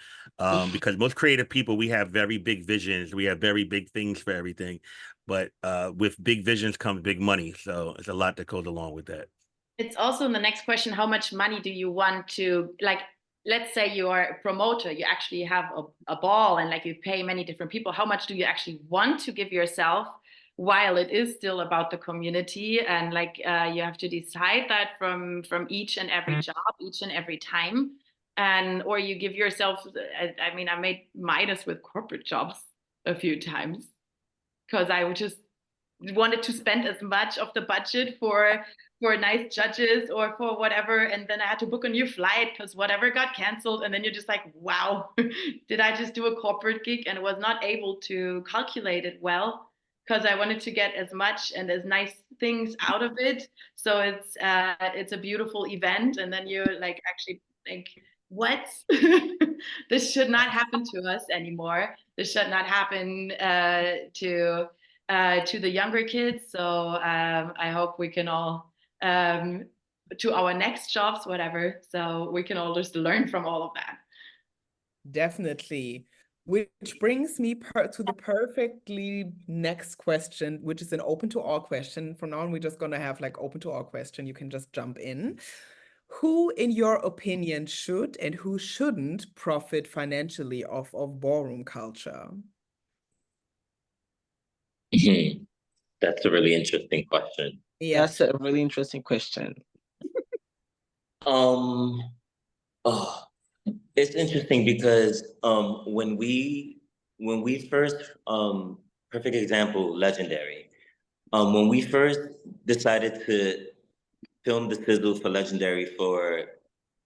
because most creative people, we have very big visions. We have very big things for everything, but with big visions comes big money. So it's a lot that goes along with that. It's also in the next question, how much money do you want to, like, let's say you are a promoter, you actually have a ball and like you pay many different people. How much do you actually want to give yourself while it is still about the community? And like you have to decide that from each and every job, each and every time. And or you give yourself, I mean, I made minus with corporate jobs a few times because I would just wanted to spend as much of the budget for nice judges or for whatever, and then I had to book a new flight because whatever got canceled, and then you're just like, wow, did I just do a corporate gig and was not able to calculate it well because I wanted to get as much and as nice things out of it. So it's a beautiful event, and then you're like actually think, what? This should not happen to us anymore. This should not happen to the younger kids. So I hope we can all to our next jobs, whatever. So we can all just learn from all of that. Definitely. Which brings me to the perfectly next question, which is an open to all question. From now on, we're just going to have like open to all question. You can just jump in. Who, in your opinion, should and who shouldn't profit financially off of ballroom culture? That's a really interesting question. Yeah, That's a really interesting question. Oh, it's interesting because when we first perfect example, Legendary. When we first decided to film the sizzle for Legendary for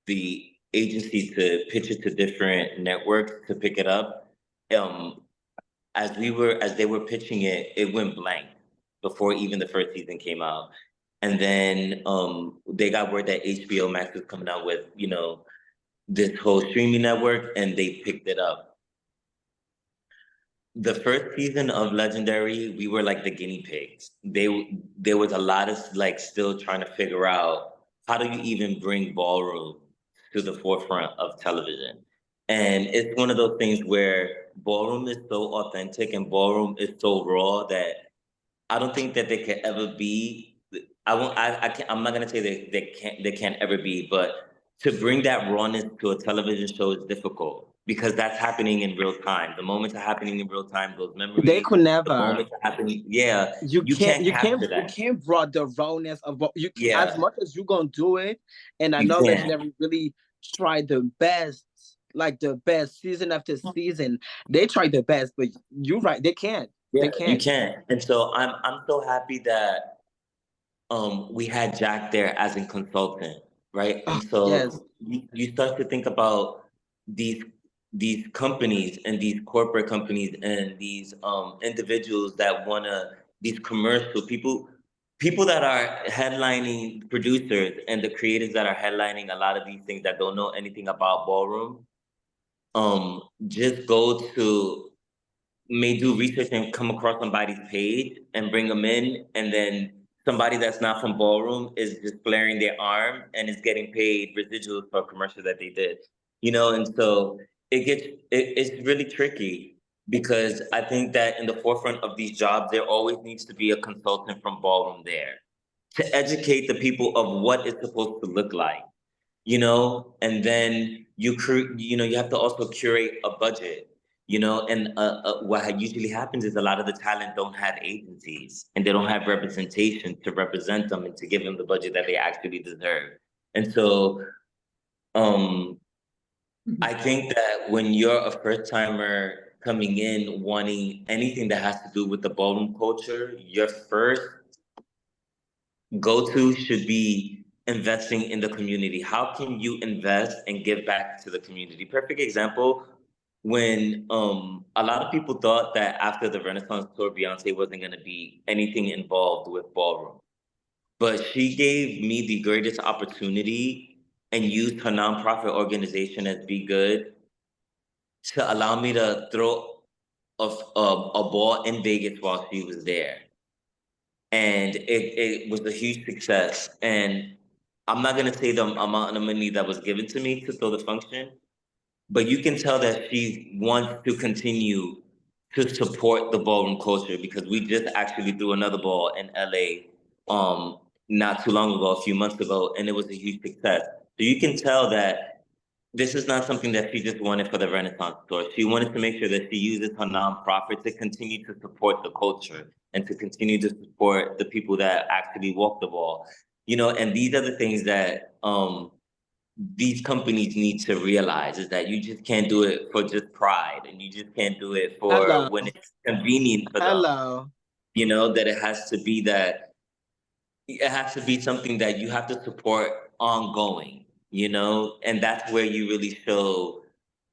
the agency to pitch it to different networks to pick it up, as they were pitching it, it went blank before even the first season came out. And then they got word that HBO Max was coming out with, you know, this whole streaming network, and they picked it up. The first season of Legendary, we were like the guinea pigs. There was a lot of like still trying to figure out how do you even bring ballroom to the forefront of television. And it's one of those things where ballroom is so authentic and ballroom is so raw that I don't think that they can ever be. I'm not gonna say they can't ever be, but to bring that rawness to a television show is difficult because that's happening in real time. The moments are happening in real time. Those memories, They could never. the moments are happening. Yeah, You can't capture that. you can't brought the rawness of what you Yeah. as much as you're gonna do it. And I You know can't. Legendary really tried the best, like the best season after season. They tried the best, but you're right, they can't. Yeah, They can't. you can't. And so I'm so happy that we had Jack there as a consultant, right? And so Yes. you start to think about these companies and these corporate companies and these individuals that wanna these commercial people that are headlining producers and the creators that are headlining a lot of these things that don't know anything about ballroom, just go to may do research and come across somebody's page and bring them in, and then somebody that's not from ballroom is just flaring their arm and is getting paid residuals for a commercial that they did, you know. And so it's really tricky because I think that in the forefront of these jobs there always needs to be a consultant from ballroom there to educate the people of what it's supposed to look like, you know. And then you have to also curate a budget, you know. And what usually happens is a lot of the talent don't have agencies and they don't have representation to represent them and to give them the budget that they actually deserve. And so I think that when you're a first timer coming in wanting anything that has to do with the ballroom culture, your first go-to should be investing in the community. How can you invest and give back to the community? Perfect example, when a lot of people thought that after the Renaissance tour, Beyonce wasn't going to be anything involved with ballroom. But she gave me the greatest opportunity and used her nonprofit organization as Be Good to allow me to throw a ball in Vegas while she was there. And it was a huge success. And I'm not gonna say the amount of money that was given to me to throw the function, but you can tell that she wants to continue to support the ballroom culture because we just actually threw another ball in LA not too long ago, a few months ago, and it was a huge success. So you can tell that this is not something that she just wanted for the Renaissance tour. She wanted to make sure that she uses her nonprofit to continue to support the culture and to continue to support the people that actually walk the ball. You know, and these are the things that these companies need to realize, is that you just can't do it for just pride, and you just can't do it for when it's convenient for them. You know, that it has to be something that you have to support ongoing, you know. And that's where you really show,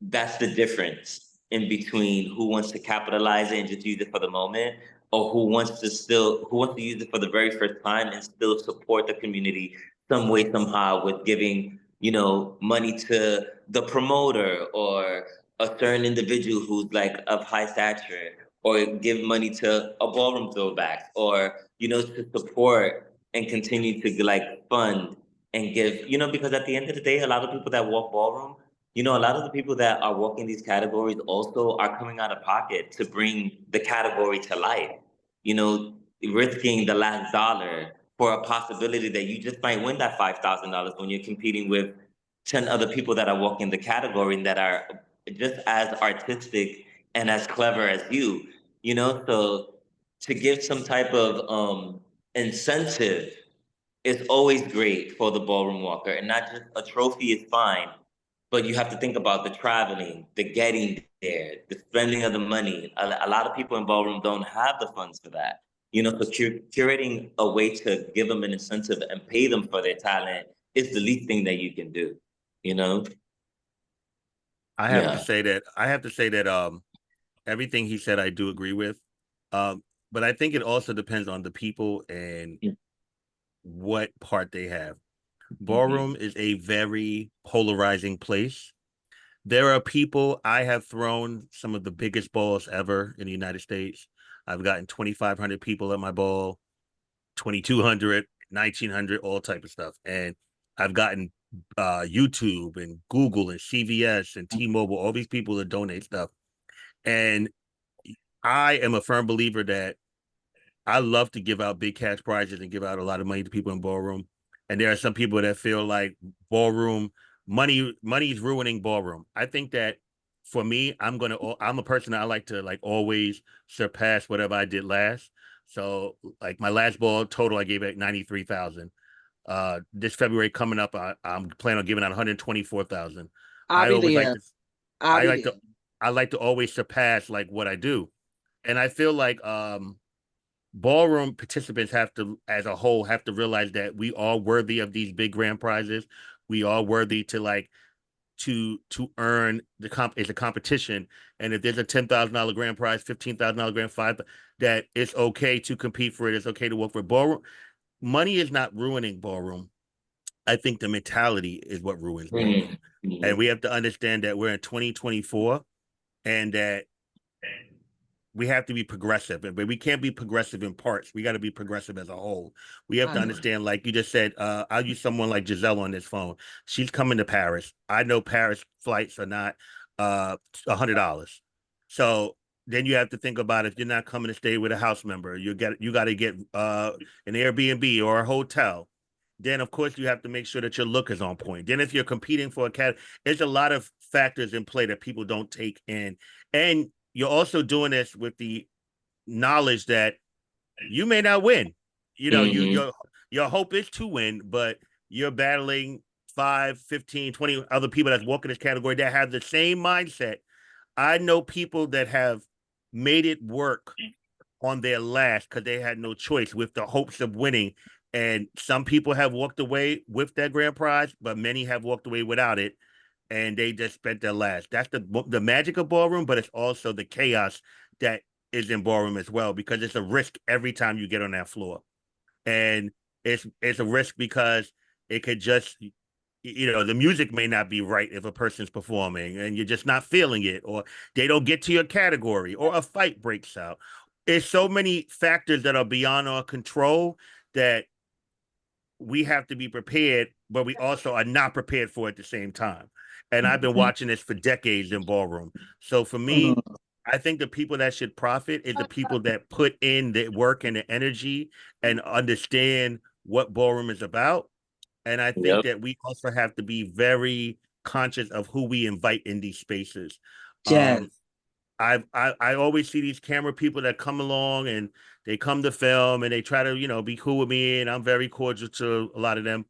that's the difference in between who wants to capitalize it and just use it for the moment, or who wants to use it for the very first time and still support the community some way, somehow, with giving, you know, money to the promoter or a certain individual who's like of high stature, or give money to a ballroom throwback, or, you know, to support and continue to like fund and give, you know. Because at the end of the day, a lot of people that walk ballroom, you know, a lot of the people that are walking these categories also are coming out of pocket to bring the category to life, you know, risking the last dollar for a possibility that you just might win that $5,000 when you're competing with 10 other people that are walking the category and that are just as artistic and as clever as you know. So to give some type of incentive is always great for the ballroom walker, and not just a trophy is fine, but you have to think about the traveling, the getting there, the spending of the money. A lot of people in ballroom don't have the funds for that. You know, so curating a way to give them an incentive and pay them for their talent is the least thing that you can do, you know? I have to say that everything he said I do agree with. But I think it also depends on the people and what part they have. Ballroom is a very polarizing place. There are people, I have thrown some of the biggest balls ever in the United States. I've gotten 2,500 people at my ball, 2,200, 1,900, all type of stuff. And I've gotten YouTube and Google and CVS and T-Mobile, all these people that donate stuff. And I am a firm believer that I love to give out big cash prizes and give out a lot of money to people in ballroom. And there are some people that feel like ballroom money's ruining ballroom. I think that for me, I'm a person that I like to like always surpass whatever I did last. So like my last ball total, I gave it 93,000. This February coming up, I'm planning on giving out 124,000. I'll I be always like there. to, I'll I be like there. to, I like to always surpass like what I do, and I feel like ballroom participants have to, as a whole, have to realize that we are worthy of these big grand prizes. We are worthy to like to earn it's a competition, and if there's a $10,000 grand prize, $15,000 grand five, that it's okay to compete for it. It's okay to work for ballroom. Money is not ruining ballroom. I think the mentality is what ruins ballroom, and we have to understand that we're in 2024, and that we have to be progressive, but we can't be progressive in parts. We got to be progressive as a whole. We have to understand, like you just said, I'll use someone like Giselle on this phone. She's coming to Paris. I know Paris flights are not $100. So then you have to think about, if you're not coming to stay with a house member, you got to get an Airbnb or a hotel. Then of course you have to make sure that your look is on point. Then if you're competing for a cat, there's a lot of factors in play that people don't take in. And you're also doing this with the knowledge that you may not win. You know, your hope is to win, but you're battling 5, 15, 20 other people that's walking this category that have the same mindset. I know people that have made it work on their last because they had no choice with the hopes of winning. And some people have walked away with that grand prize, but many have walked away without it, and they just spent their last. That's the magic of ballroom, but it's also the chaos that is in ballroom as well, because it's a risk every time you get on that floor, and it's a risk because it could just, the music may not be right if a person's performing and you're just not feeling it, or they don't get to your category, or a fight breaks out. There's so many factors that are beyond our control that we have to be prepared, but we also are not prepared for at the same time. And I've been watching this for decades in ballroom. So for me, I think the people that should profit is the people that put in the work and the energy and understand what ballroom is about. And I think that we also have to be very conscious of who we invite in these spaces. Yes. I always see these camera people that come along and they come to film and they try to, be cool with me, and I'm very cordial to a lot of them.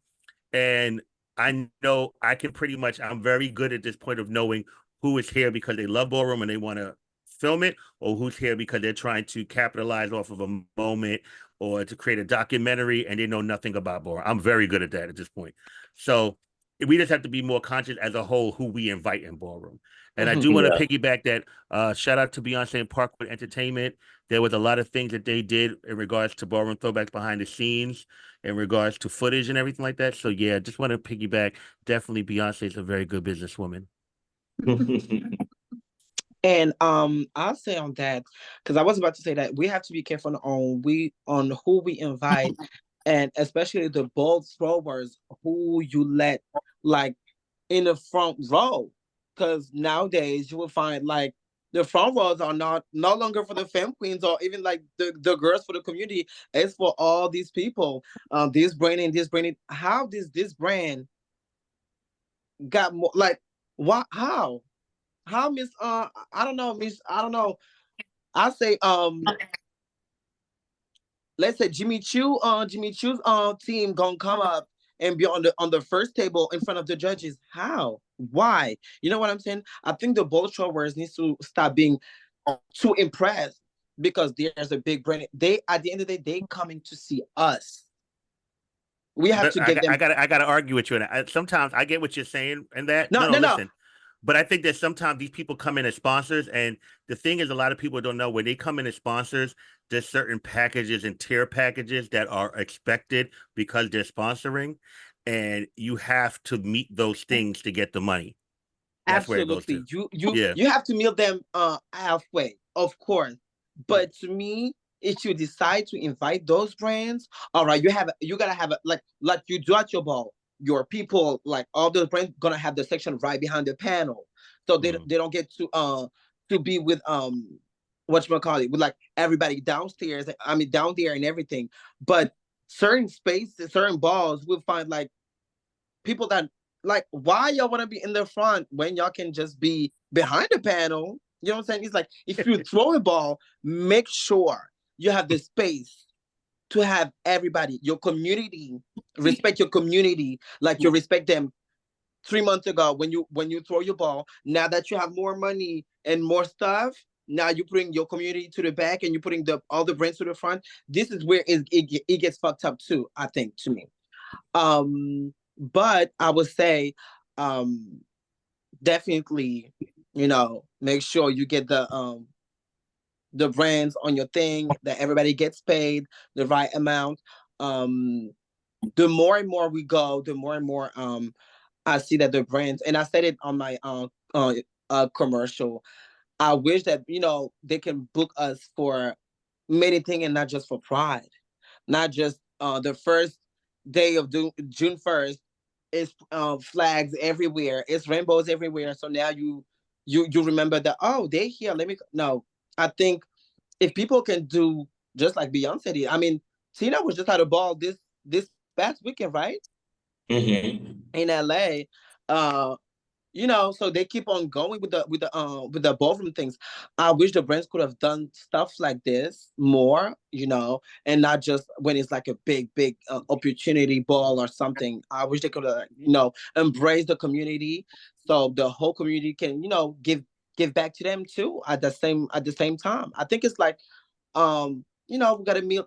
And I know I'm very good at this point of knowing who is here because they love ballroom and they want to film it, or who's here because they're trying to capitalize off of a moment or to create a documentary and they know nothing about ballroom. I'm very good at that at this point. So we just have to be more conscious as a whole who we invite in ballroom. And I do want to piggyback that. Shout out to Beyonce and Parkwood Entertainment. There was a lot of things that they did in regards to ballroom throwbacks behind the scenes, in regards to footage and everything like that. So yeah, just want to piggyback. Definitely, Beyonce is a very good businesswoman. And I'll say on that, because I was about to say that we have to be careful on who we invite, and especially the ball throwers who you let like in the front row. Because nowadays you will find like the front rows are no longer for the femme queens or even like the girls for the community. It's for all these people. This branding. How this brand got more like what? How Miss I don't know, Miss I don't know. I say let's say Jimmy Choo's team gonna come up and be on the first table in front of the judges. How? Why? You know what I'm saying? I think the ball throwers needs to stop being too impressed, because there's a big brand. They, at the end of the day, they coming to see us. We have But to get them. I gotta argue with you. And sometimes I get what you're saying and that. No. Listen. But I think that sometimes these people come in as sponsors, and the thing is, a lot of people don't know when they come in as sponsors, there's certain packages and tier packages that are expected because they're sponsoring, and you have to meet those things to get the money. That's where it goes to. You have to meet them halfway, of course. But to me, if you decide to invite those brands, all right, you gotta have it like you do at your ball. Your people, like all those brands, gonna have the section right behind the panel, so they don't get to be with whatchamacallit, with like everybody downstairs. I mean down there and everything. But certain spaces, certain balls, will find like people that like, why y'all want to be in the front when y'all can just be behind the panel? You know what I'm saying? It's like, if you throw a ball, make sure you have the space to have everybody, your community, respect your community like you respect them 3 months ago when you throw your ball. Now that you have more money and more stuff, now you bring your community to the back and you're putting all the brands to the front. This is where it gets fucked up too, I think, to me. But I would say, definitely, make sure you get the brands on your thing, that everybody gets paid the right amount. The more and more we go, the more and more I see that the brands, and I said it on my commercial, I wish that they can book us for many things and not just for Pride. Not just the first day of June 1st is flags everywhere, it's rainbows everywhere. So now you remember that, oh, they here. No, I think if people can do just like Beyonce did. I mean, Tina was just at a ball this past weekend, right? Mm-hmm. In LA. So they keep on going with the ballroom things. I wish the brands could have done stuff like this more, and not just when it's like a big opportunity ball or something. I wish they could have, embrace the community, so the whole community can, give back to them too at the same time. I think it's like, we gotta meet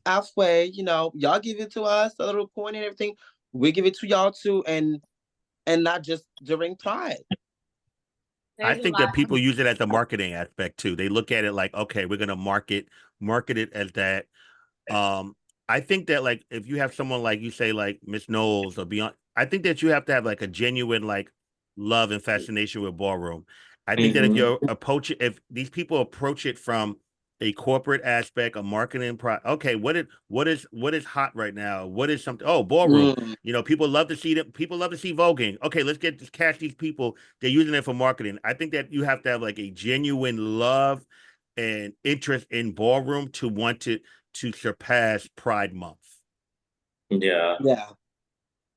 halfway. Y'all give it to us a little coin and everything. We give it to y'all too, and not just during Pride. I There's a think lot. that people use it as a marketing aspect too. They look at it like, okay, we're gonna market it as that. I think that, like, if you have someone like, you say, like Miss Knowles or Beyond, I think that you have to have like a genuine like love and fascination with ballroom. I think that Mm-hmm. if these people approach it from a corporate aspect, a marketing okay, what is hot right now? What is something? Oh, ballroom. Mm, People love to see them. People love to see voguing. Okay, let's catch these people. They're using it for marketing. I think that you have to have like a genuine love and interest in ballroom to want to surpass Pride Month. Yeah. yeah,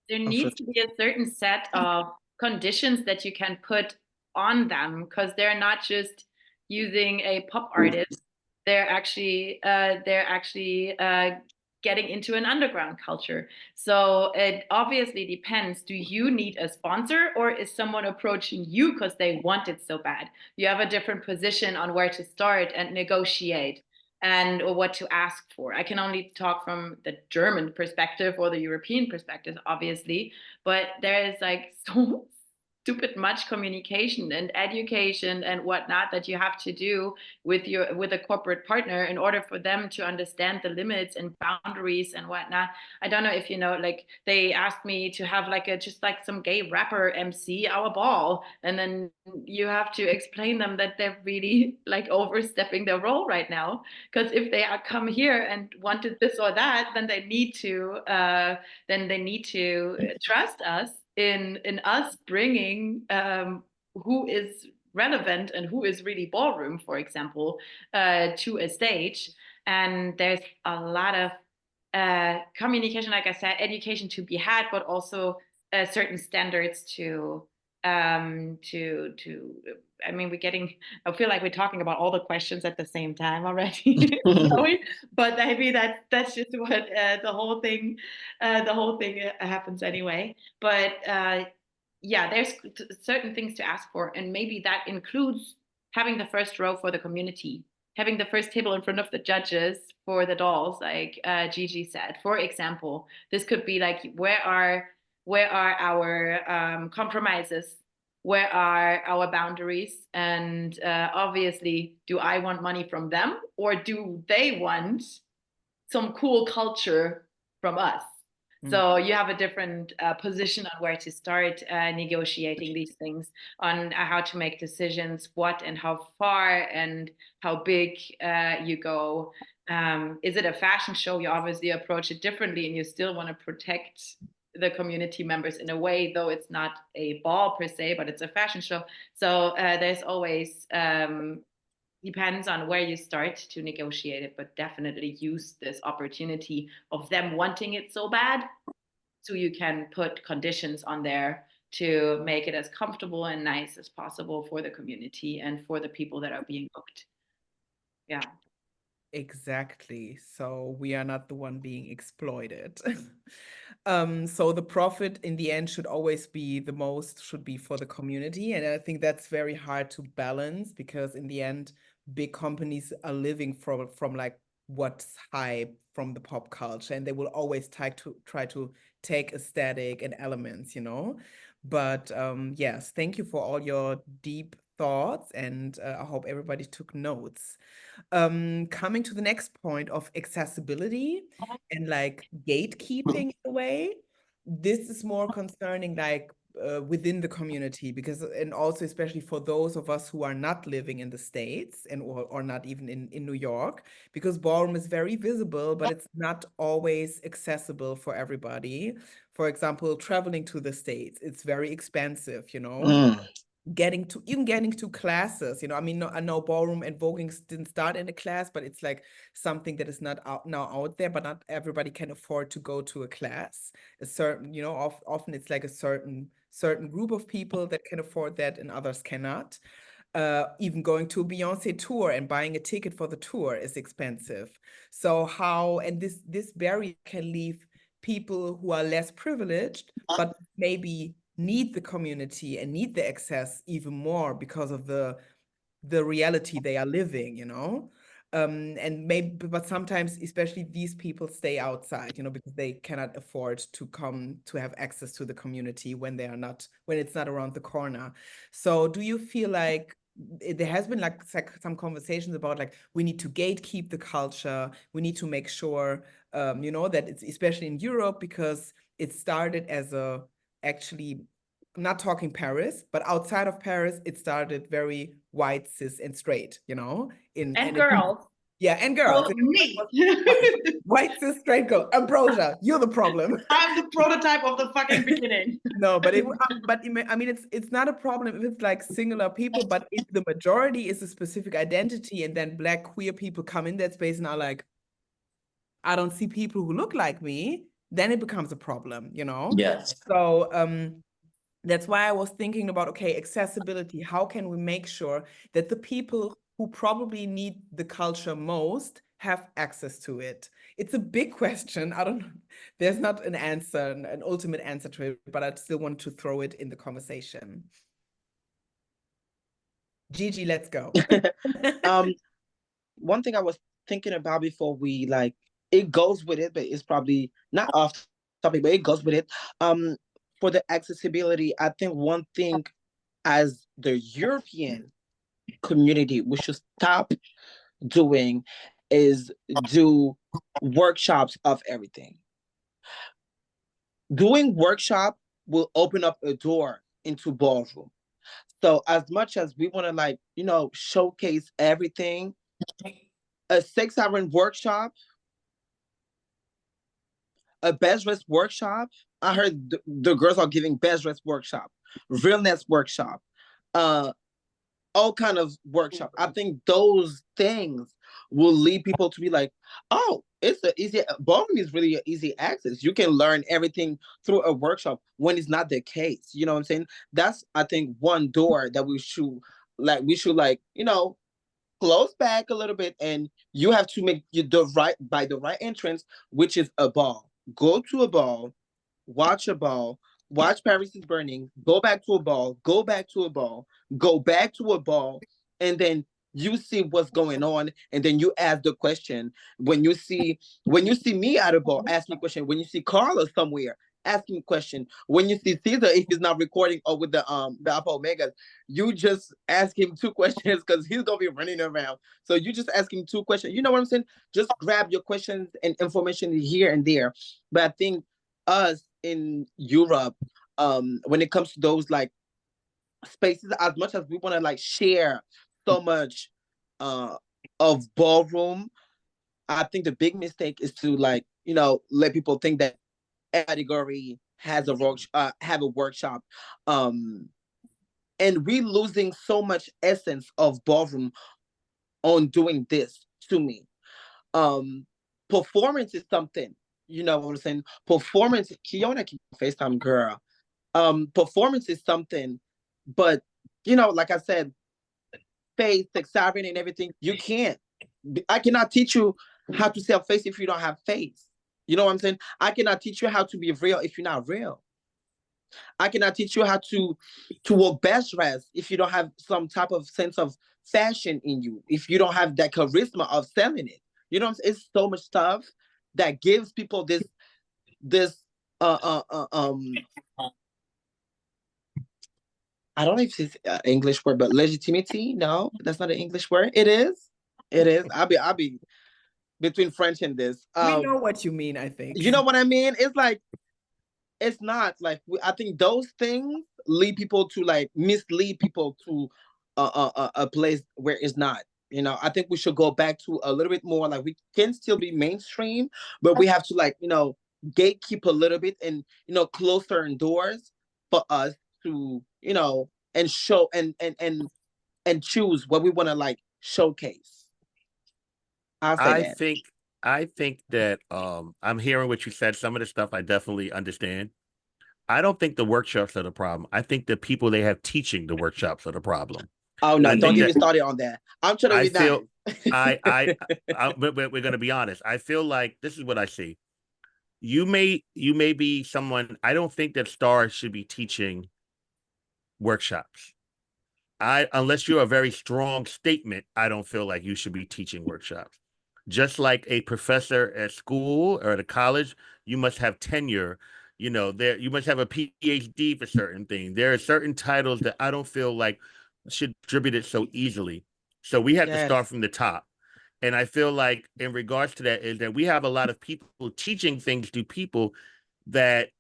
There for needs to be a certain set of conditions that you can put on them, because they're not just using a pop artist. They're actually getting into an underground culture. So it obviously depends. Do you need a sponsor, or is someone approaching you because they want it so bad? You have a different position on where to start and negotiate, and or what to ask for. I can only talk from the German perspective or the European perspective, obviously, but there is like so stupid much communication and education and whatnot that you have to do with a corporate partner in order for them to understand the limits and boundaries and whatnot. I don't know if you know, like they asked me to have like just like some gay rapper MC our ball, and then you have to explain them that they're really like overstepping their role right now, because if they are come here and wanted this or that, then they need to trust us in us bringing who is relevant and who is really ballroom, for example, to a stage. And there's a lot of communication, like I said, education to be had, but also certain standards to I mean, I feel like we're talking about all the questions at the same time already. sure. But maybe that's just what the whole thing happens anyway. But yeah, there's certain things to ask for, and maybe that includes having the first row for the community, having the first table in front of the judges for the dolls, like Gigi said. For example, this could be like, where are our compromises? Where are our boundaries? And obviously, do I want money from them, or do they want some cool culture from us? So you have a different position on where to start negotiating these things, on how to make decisions, what and how far and how big you go. Is it a fashion show? You obviously approach it differently, and you still want to protect the community members in a way, though it's not a ball per se, but it's a fashion show. So there's always depends on where you start to negotiate it, but definitely use this opportunity of them wanting it so bad So you can put conditions on there to make it as comfortable and nice as possible for the community and for the people that are being booked. Yeah. Exactly. So we are not the one being exploited. So the profit in the end should always be the most, should be for the community. And I think that's very hard to balance because in the end, big companies are living from like what's hype from the pop culture, and they will always try to take aesthetic and elements, you know. But yes, thank you for all your deep thoughts, and I hope everybody took notes. Coming to the next point of accessibility and like gatekeeping in a way, this is more concerning like within the community because, and also especially for those of us who are not living in the States and or not even in New York, because ballroom is very visible, but it's not always accessible for everybody. For example, traveling to the States, it's very expensive, you know. Getting to classes, you know, I mean, no, I know ballroom and voguing didn't start in a class, but it's like something that is not out there, but not everybody can afford to go to a class. A certain, you know, often it's like a certain group of people that can afford that and others cannot. Even going to a Beyonce tour and buying a ticket for the tour is expensive. So how, and this barrier can leave people who are less privileged, but maybe need the community and need the access even more because of the reality they are living, you know. And maybe, but sometimes especially these people stay outside, you know, because they cannot afford to come to have access to the community when when it's not around the corner. So do you feel like there has been like some conversations about like we need to gatekeep the culture, we need to make sure you know, that it's especially in Europe because it started as a, actually, I'm not talking Paris, but outside of Paris, it started very white, cis, and straight, you know, And girls. Yeah, and girls. Oh, me. White, cis, straight girl. Ambrosia, you're the problem. I'm the prototype of the fucking beginning. No, but I mean, it's not a problem if it's like singular people, but if the majority is a specific identity, and then Black queer people come in that space and are like, I don't see people who look like me, then it becomes a problem, you know? Yes. So that's why I was thinking about, okay, accessibility. How can we make sure that the people who probably need the culture most have access to it? It's a big question. I don't know. There's not an answer, an ultimate answer to it, but I still want to throw it in the conversation. Gigi, let's go. One thing I was thinking about before we like, it goes with it, but it's probably not off topic, but it goes with it. For the accessibility, I think one thing as the European community we should stop doing is do workshops of everything. Doing workshop will open up a door into ballroom. So as much as we want to like, you know, showcase everything, a 6-hour workshop, a best dress workshop. I heard the girls are giving best dress workshop, realness workshop, all kind of workshop. I think those things will lead people to be like, oh, it's a easy, ballroom is really an easy access. You can learn everything through a workshop when it's not the case. You know what I'm saying? That's, I think, one door that we should like, you know, close back a little bit, and you have to make the right entrance, which is a ball. Go to a ball, watch a ball, watch Paris is Burning, go back to a ball, go back to a ball, go back to a ball, and then you see what's going on, and then you ask the question. When you see me at a ball, ask me a question. When you see Carla somewhere, ask him a question. When you see Ceasar, if he's not recording or with the Alpha Omegas, you just ask him 2 questions because he's gonna be running around. So you just ask him 2 questions. You know what I'm saying? Just grab your questions and information here and there. But I think us in Europe, when it comes to those like spaces, as much as we want to like share so much of ballroom, I think the big mistake is to like, you know, let people think that category has have a workshop, and we losing so much essence of ballroom on doing this. To me, performance is something. You know what I'm saying? Performance, Kiona, keep FaceTime girl. Performance is something, but you know, like I said, face, excitement, and everything. You can't. I cannot teach you how to sell face if you don't have face. You know what I'm saying? I cannot teach you how to be real if you're not real. I cannot teach you how to work best dress if you don't have some type of sense of fashion in you. If you don't have that charisma of selling it, you know, it's so much stuff that gives people this uh uh uh um I don't know if it's an English word, but legitimacy. No, that's not an English word. It is. It is. I'll be between French and this. We know what you mean, I think. You know what I mean? It's like it's not like I think those things lead people to like mislead people to a place where it's not. You know, I think we should go back to a little bit more like we can still be mainstream, but we have to like gatekeep a little bit and close certain doors for us to and show and choose what we want to like showcase. I'll say that. I think that I'm hearing what you said. Some of the stuff I definitely understand. I don't think the workshops are the problem. I think the people they have teaching the workshops are the problem. Oh no! Don't get me started on that. I'm trying to be nice. But we're going to be honest. I feel like this is what I see. You may be someone. I don't think that stars should be teaching workshops. Unless you're a very strong statement, I don't feel like you should be teaching workshops. Just like a professor at school or at a college, you must have tenure. You must have a PhD for certain things. There are certain titles that I don't feel like should be distributed so easily. So we have to start from the top. And I feel like in regards to that is that we have a lot of people teaching things to people that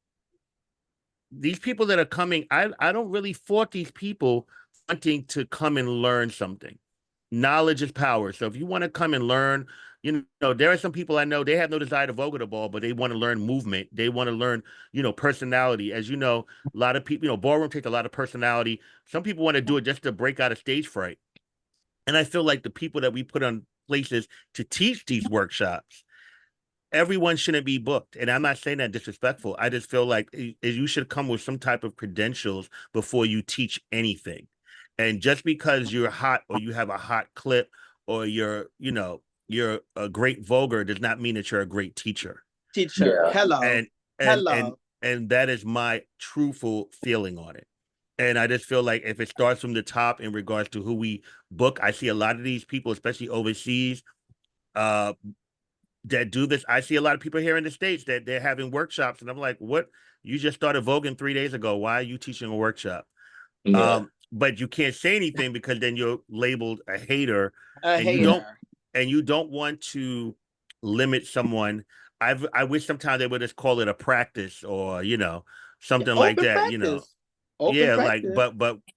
these people that are coming, I don't really fault these people wanting to come and learn something. Knowledge is power. So if you want to come and learn, there are some people I know, they have no desire to vogue the ball, but they want to learn movement. They want to learn, personality. As you know, a lot of people, ballroom takes a lot of personality. Some people want to do it just to break out of stage fright. And I feel like the people that we put on places to teach these workshops, everyone shouldn't be booked. And I'm not saying that disrespectful. I just feel like you should come with some type of credentials before you teach anything. And just because you're hot or you have a hot clip or you're a great voguer does not mean that you're a great teacher. Yeah. Hello. And that is my truthful feeling on it. And I just feel like if it starts from the top in regards to who we book, I see a lot of these people, especially overseas, that do this. I see a lot of people here in the States that they're having workshops, and I'm like, what? You just started voguing 3 days ago. Why are you teaching a workshop? Yeah. But you can't say anything because then you're labeled a hater. You don't want to limit someone. I wish sometimes they would just call it a practice or something like that. Practice.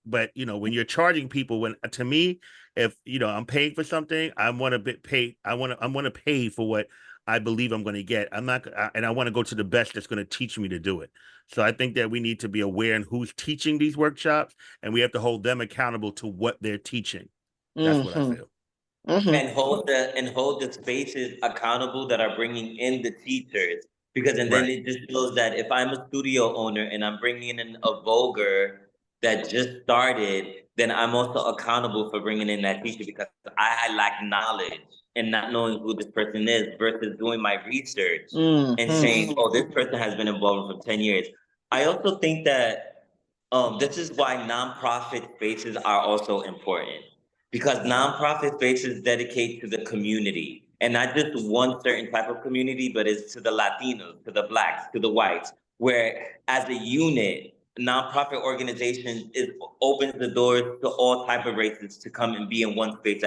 But when you're charging people, to me, if I'm paying for something, I want to pay for what I believe I'm going to get. And I want to go to the best that's going to teach me to do it. So I think that we need to be aware in who's teaching these workshops, and we have to hold them accountable to what they're teaching. That's what I feel. Mm-hmm. And hold the spaces accountable that are bringing in the teachers, because then it just shows that if I'm a studio owner and I'm bringing in a voguer that just started, then I'm also accountable for bringing in that teacher, because I lack knowledge and not knowing who this person is versus doing my research and saying, oh, this person has been involved for 10 years. I also think that this is why nonprofit spaces are also important. Because nonprofit spaces dedicate to the community, and not just one certain type of community, but it's to the Latinos, to the Blacks, to the whites, where as a unit, nonprofit organization opens the doors to all type of races to come and be in one space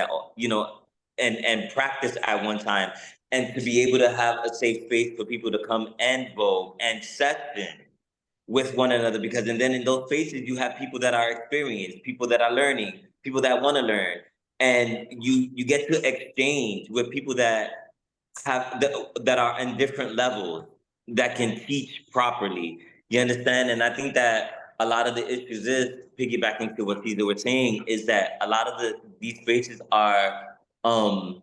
and practice at one time, and to be able to have a safe space for people to come and vote and session with one another. Because and then in those spaces you have people that are experienced, people that are learning, people that want to learn, and you get to exchange with people that that are in different levels that can teach properly. You understand? And I think that a lot of the issues is piggybacking to what Ceasar was saying, is that a lot of these spaces are the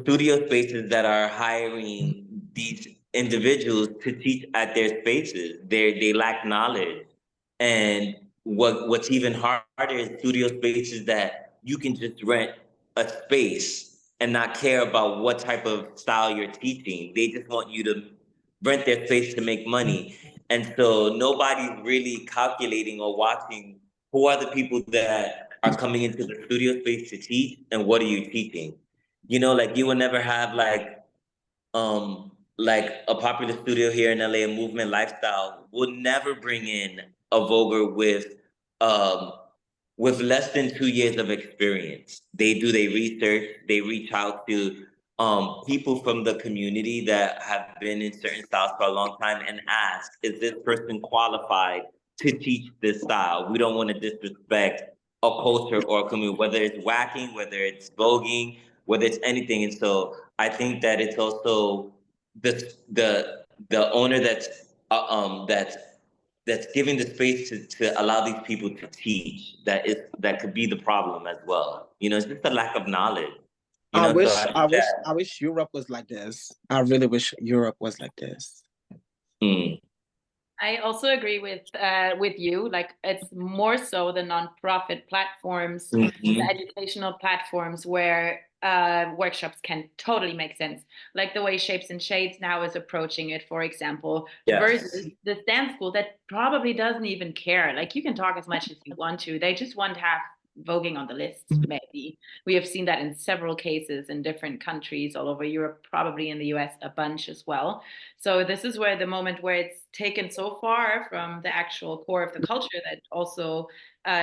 studio spaces that are hiring these individuals to teach at their spaces. They lack knowledge. And what's even harder is studio spaces that you can just rent a space and not care about what type of style you're teaching. They just want you to rent their space to make money. And so nobody's really calculating or watching who are the people that are coming into the studio space to teach and what are you teaching. You know, like you will never have like a popular studio here in LA, a Movement Lifestyle, will never bring in a Voguer um with less than 2 years of experience. They do their research, they reach out to people from the community that have been in certain styles for a long time and ask, is this person qualified to teach this style? We don't want to disrespect a culture or a community, whether it's whacking, whether it's voguing, whether it's anything. And so I think that it's also the owner that's giving the space to allow these people to teach that could be the problem as well. You know, it's just a lack of knowledge. You know, so I wish Europe was like this. I really wish Europe was like this. I also agree with you. Like, it's more so the nonprofit platforms, the educational platforms where workshops can totally make sense. Like the way Shapes and Shades now is approaching it, for example, versus the dance school that probably doesn't even care. Like, you can talk as much as you want to. They just want to have voguing on the list, maybe. We have seen that in several cases in different countries all over Europe, probably in the US a bunch as well. So this is where the moment where it's taken so far from the actual core of the culture that also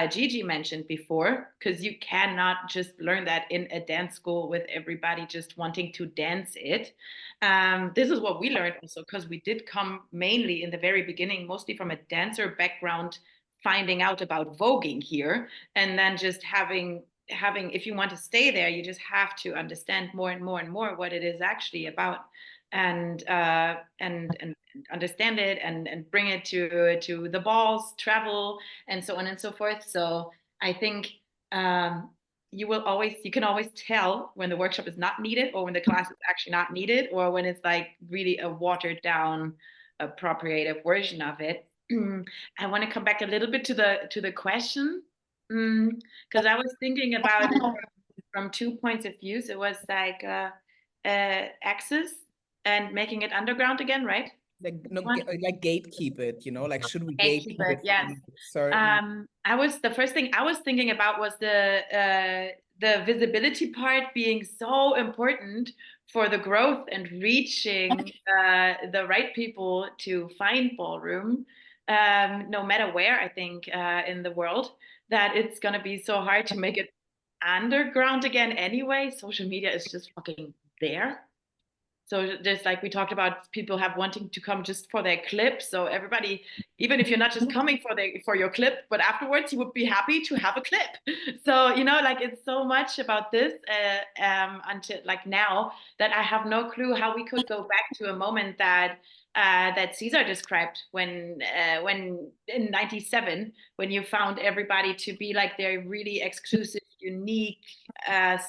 Gigi mentioned before, because you cannot just learn that in a dance school with everybody just wanting to dance it. This is what we learned also, because we did come mainly in the very beginning, mostly from a dancer background, finding out about voguing here, and then just having if you want to stay there, you just have to understand more and more and more what it is actually about, and understand it and bring it to the balls, travel, and so on and so forth. So I think you can always tell when the workshop is not needed, or when the class is actually not needed, or when it's like really a watered down appropriative version of it. I want to come back a little bit to the question, because I was thinking about it from 2 points of view. It was like access and making it underground again, right? Like, no, like gatekeep it, you know, like, should we gatekeep it? Yes. Certain... The first thing I was thinking about was the visibility part being so important for the growth and reaching the right people to find ballroom, no matter where, I think, in the world, that it's going to be so hard to make it underground again anyway. Social media is just fucking there. So just like we talked about, people have wanting to come just for their clip. So everybody, even if you're not just coming for your clip, but afterwards you would be happy to have a clip. So, you know, like, it's so much about this until like now, that I have no clue how we could go back to a moment that Ceasar described when in '97, when you found everybody to be like their really exclusive, unique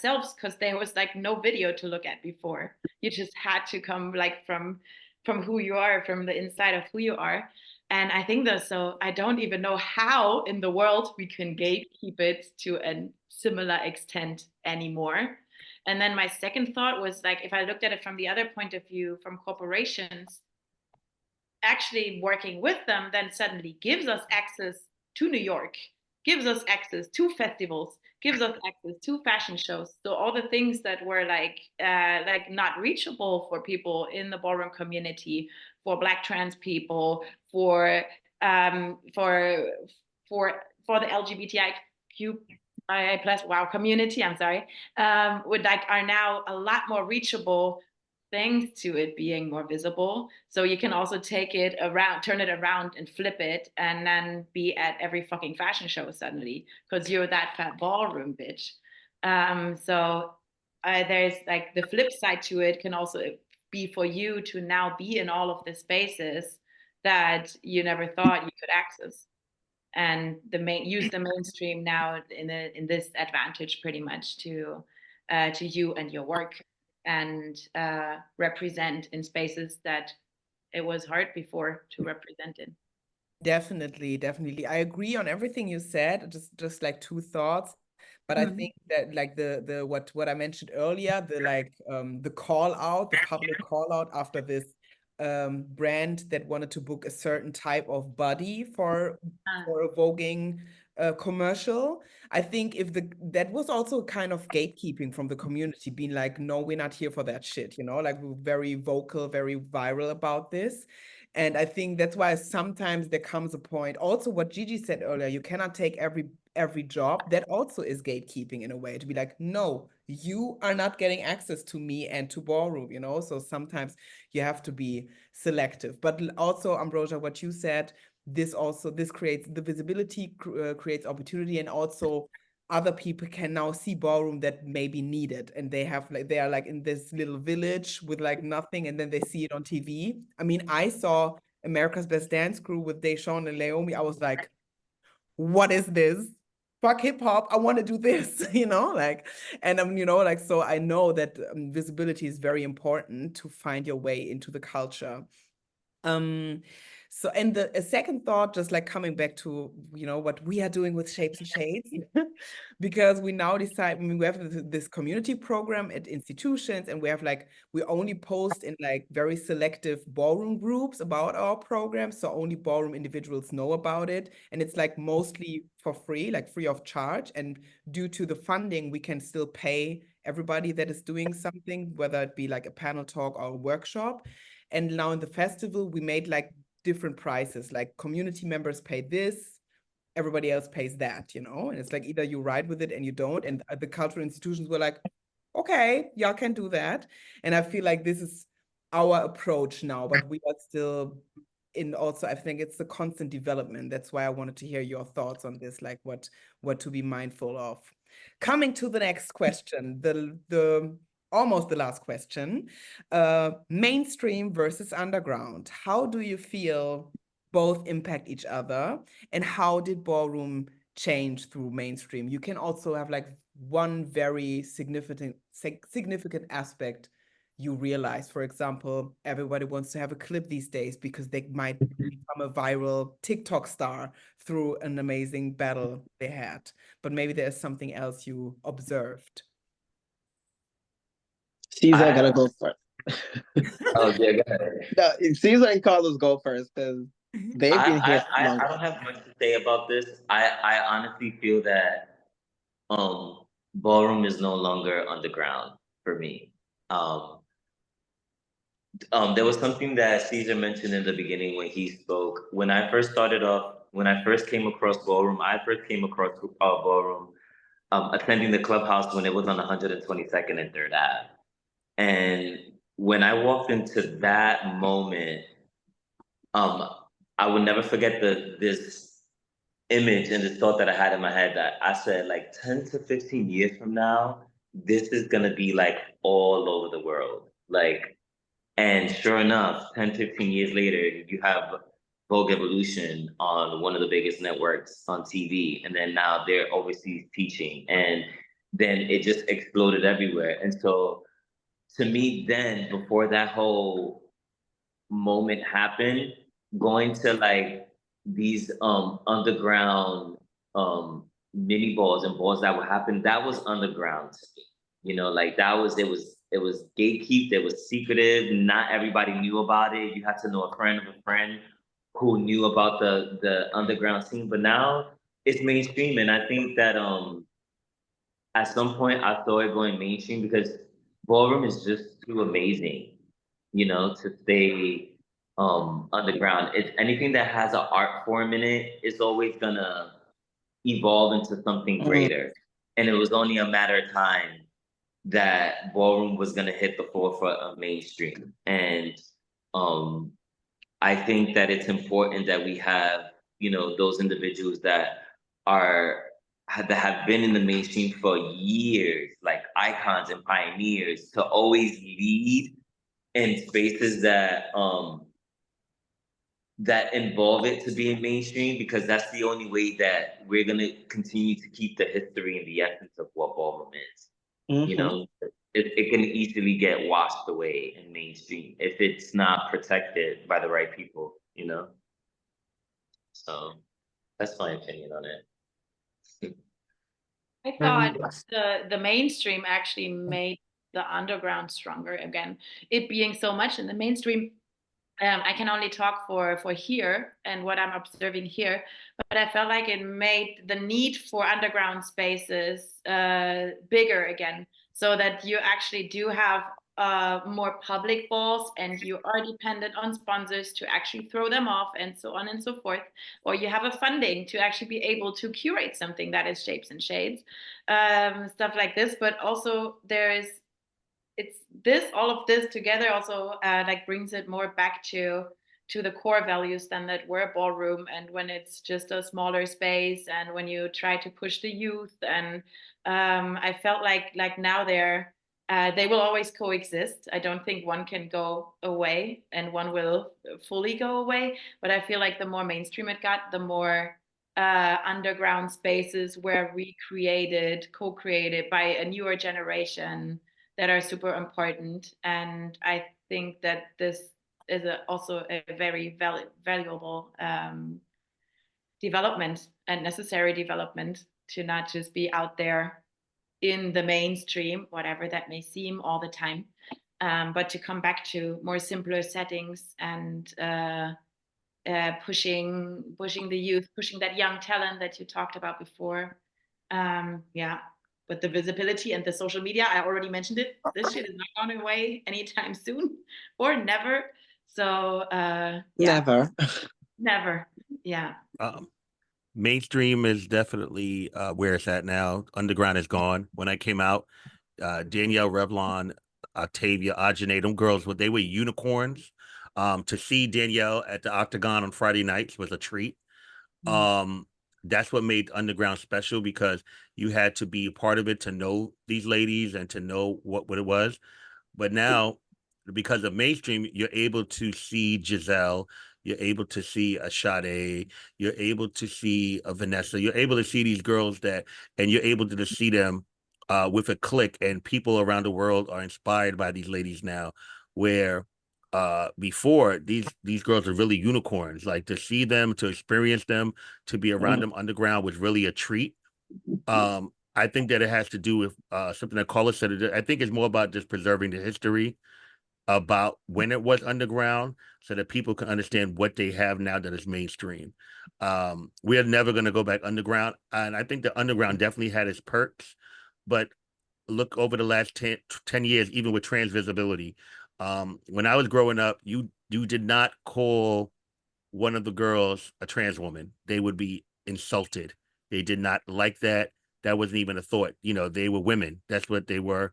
selves, because there was like no video to look at before. You just had to come like from who you are, from the inside of who you are. And I think that, so I don't even know how in the world we can gatekeep it to a similar extent anymore. And then my second thought was like, if I looked at it from the other point of view, from corporations, actually working with them then suddenly gives us access to New York, gives us access to festivals, gives us access to fashion shows. So all the things that were like not reachable for people in the ballroom community, for Black trans people, for the LGBTIQ plus community, I'm sorry, are now a lot more reachable, thanks to it being more visible. So you can also take it around, turn it around and flip it, and then be at every fucking fashion show suddenly, because you're that fat ballroom bitch. So there's like the flip side to it can also be for you to now be in all of the spaces that you never thought you could access, and use the mainstream now in this advantage pretty much to you and your work. and represent in spaces that it was hard before to represent in. Definitely, definitely. I agree on everything you said. Just like two thoughts. But I think that like the what I mentioned earlier, the call out, the public call out after this brand that wanted to book a certain type of body for a voguing commercial. I think if that was also kind of gatekeeping from the community, being like, no, we're not here for that shit, you know, like we're very vocal, very viral about this. And I think that's why sometimes there comes a point, also what Gigi said earlier, you cannot take every job. That also is gatekeeping in a way, to be like, no, you are not getting access to me and to Ballroom, you know? So sometimes you have to be selective. But also, Ambrosia, what you said, this creates the visibility, creates opportunity, and also other people can now see Ballroom that maybe need it, and they are like in this little village with like nothing, and then they see it on TV. I mean, I saw America's Best Dance Crew with Deshawn and Naomi. I was like, what is this? Fuck hip hop. I want to do this, you know, like, and you know, like, so I know that visibility is very important to find your way into the culture. So, and a second thought, just like coming back to, you know, what we are doing with Shapes and Shades, because we now decide, I mean, we have this community program at institutions, and we have like, we only post in like very selective ballroom groups about our program. So only ballroom individuals know about it. And it's like mostly for free, like free of charge. And due to the funding, we can still pay everybody that is doing something, whether it be like a panel talk or a workshop. And now in the festival, we made like different prices, like community members pay this, everybody else pays that, you know? And it's like either you ride with it and you don't. And the cultural institutions were like, okay, y'all can do that. And I feel like this is our approach now, but we are still in also, I think it's the constant development. That's why I wanted to hear your thoughts on this, like what to be mindful of. Coming to the next question, the almost the last question, mainstream versus underground. How do you feel both impact each other, and how did ballroom change through mainstream? You can also have like one very significant aspect you realize. For example, everybody wants to have a clip these days because they might become a viral TikTok star through an amazing battle they had. But maybe there's something else you observed. Ceasar, gotta go first. Oh, yeah, go ahead. No, Ceasar and Carlos go first because they've been here longer. I don't have much to say about this. I honestly feel that ballroom is no longer underground for me. There was something that Ceasar mentioned in the beginning when he spoke. When I first started off, when I first came across ballroom, I first came across ballroom attending the clubhouse when it was on 122nd and 3rd Ave. And when I walked into that moment, I would never forget this image and this thought that I had in my head, that I said, like, 10 to 15 years from now, this is gonna be like all over the world. Like, and sure enough, 10, 15 years later, you have Vogue Evolution on one of the biggest networks on TV. And then now they're overseas teaching. And then it just exploded everywhere. And so to me, then, before that whole moment happened, going to like these underground mini balls and balls that would happen, that was underground to me. You know, like that was it was gatekeep, it was secretive, not everybody knew about it. You had to know a friend of a friend who knew about the underground scene. But now it's mainstream, and I think that at some point I saw it going mainstream because ballroom is just too amazing, you know, to stay underground. It's anything that has an art form in it is always gonna evolve into something greater. And it was only a matter of time that ballroom was gonna hit the forefront of mainstream. And I think that it's important that we have, you know, those individuals that have been in the mainstream for years, like icons and pioneers, to always lead in spaces that that involve it to be mainstream, because that's the only way that we're gonna continue to keep the history and the essence of what ballroom is. You know, it can easily get washed away in mainstream if it's not protected by the right people, you know? So that's my opinion on it. I thought the mainstream actually made the underground stronger again. It being so much in the mainstream, I can only talk for here and what I'm observing here, but I felt like it made the need for underground spaces bigger again, so that you actually do have more public balls, and you are dependent on sponsors to actually throw them off, and so on and so forth, or you have a funding to actually be able to curate something that is shapes and shades, stuff like this. But also there is, it's this, all of this together also like brings it more back to the core values than that were ballroom, and when it's just a smaller space, and when you try to push the youth, and I felt like now they will always coexist. I don't think one can go away and one will fully go away, but I feel like the more mainstream it got, the more underground spaces were recreated, co-created by a newer generation that are super important. And I think that this is also a very valuable development and necessary development, to not just be out there in the mainstream, whatever that may seem all the time, but to come back to more simpler settings, and pushing the youth, pushing that young talent that you talked about before. Yeah, but the visibility and the social media, I already mentioned it. This shit is not going away anytime soon, or never. So yeah. Never. Yeah. Mainstream is definitely where it's at now. Underground is gone. When I came out, Danielle, Revlon, Octavia, Ajane, them girls, they were unicorns. To see Danielle at the Octagon on Friday nights was a treat. That's what made Underground special, because you had to be a part of it to know these ladies and to know what it was. But now, because of mainstream, you're able to see Giselle, you're able to see a Sade, you're able to see a Vanessa, you're able to see these girls and you're able to see them with a click, and people around the world are inspired by these ladies now, where before these girls are really unicorns. Like, to see them, to experience them, to be around them underground was really a treat. I think that it has to do with something that Carla said. I think it's more about just preserving the history about when it was underground, so that people can understand what they have now that is mainstream. We are never going to go back underground, and I think the underground definitely had its perks, but look over the last 10 years, even with trans visibility. When I was growing up, you did not call one of the girls a trans woman. They would be insulted. They did not like that. That wasn't even a thought. They were women. That's what they were.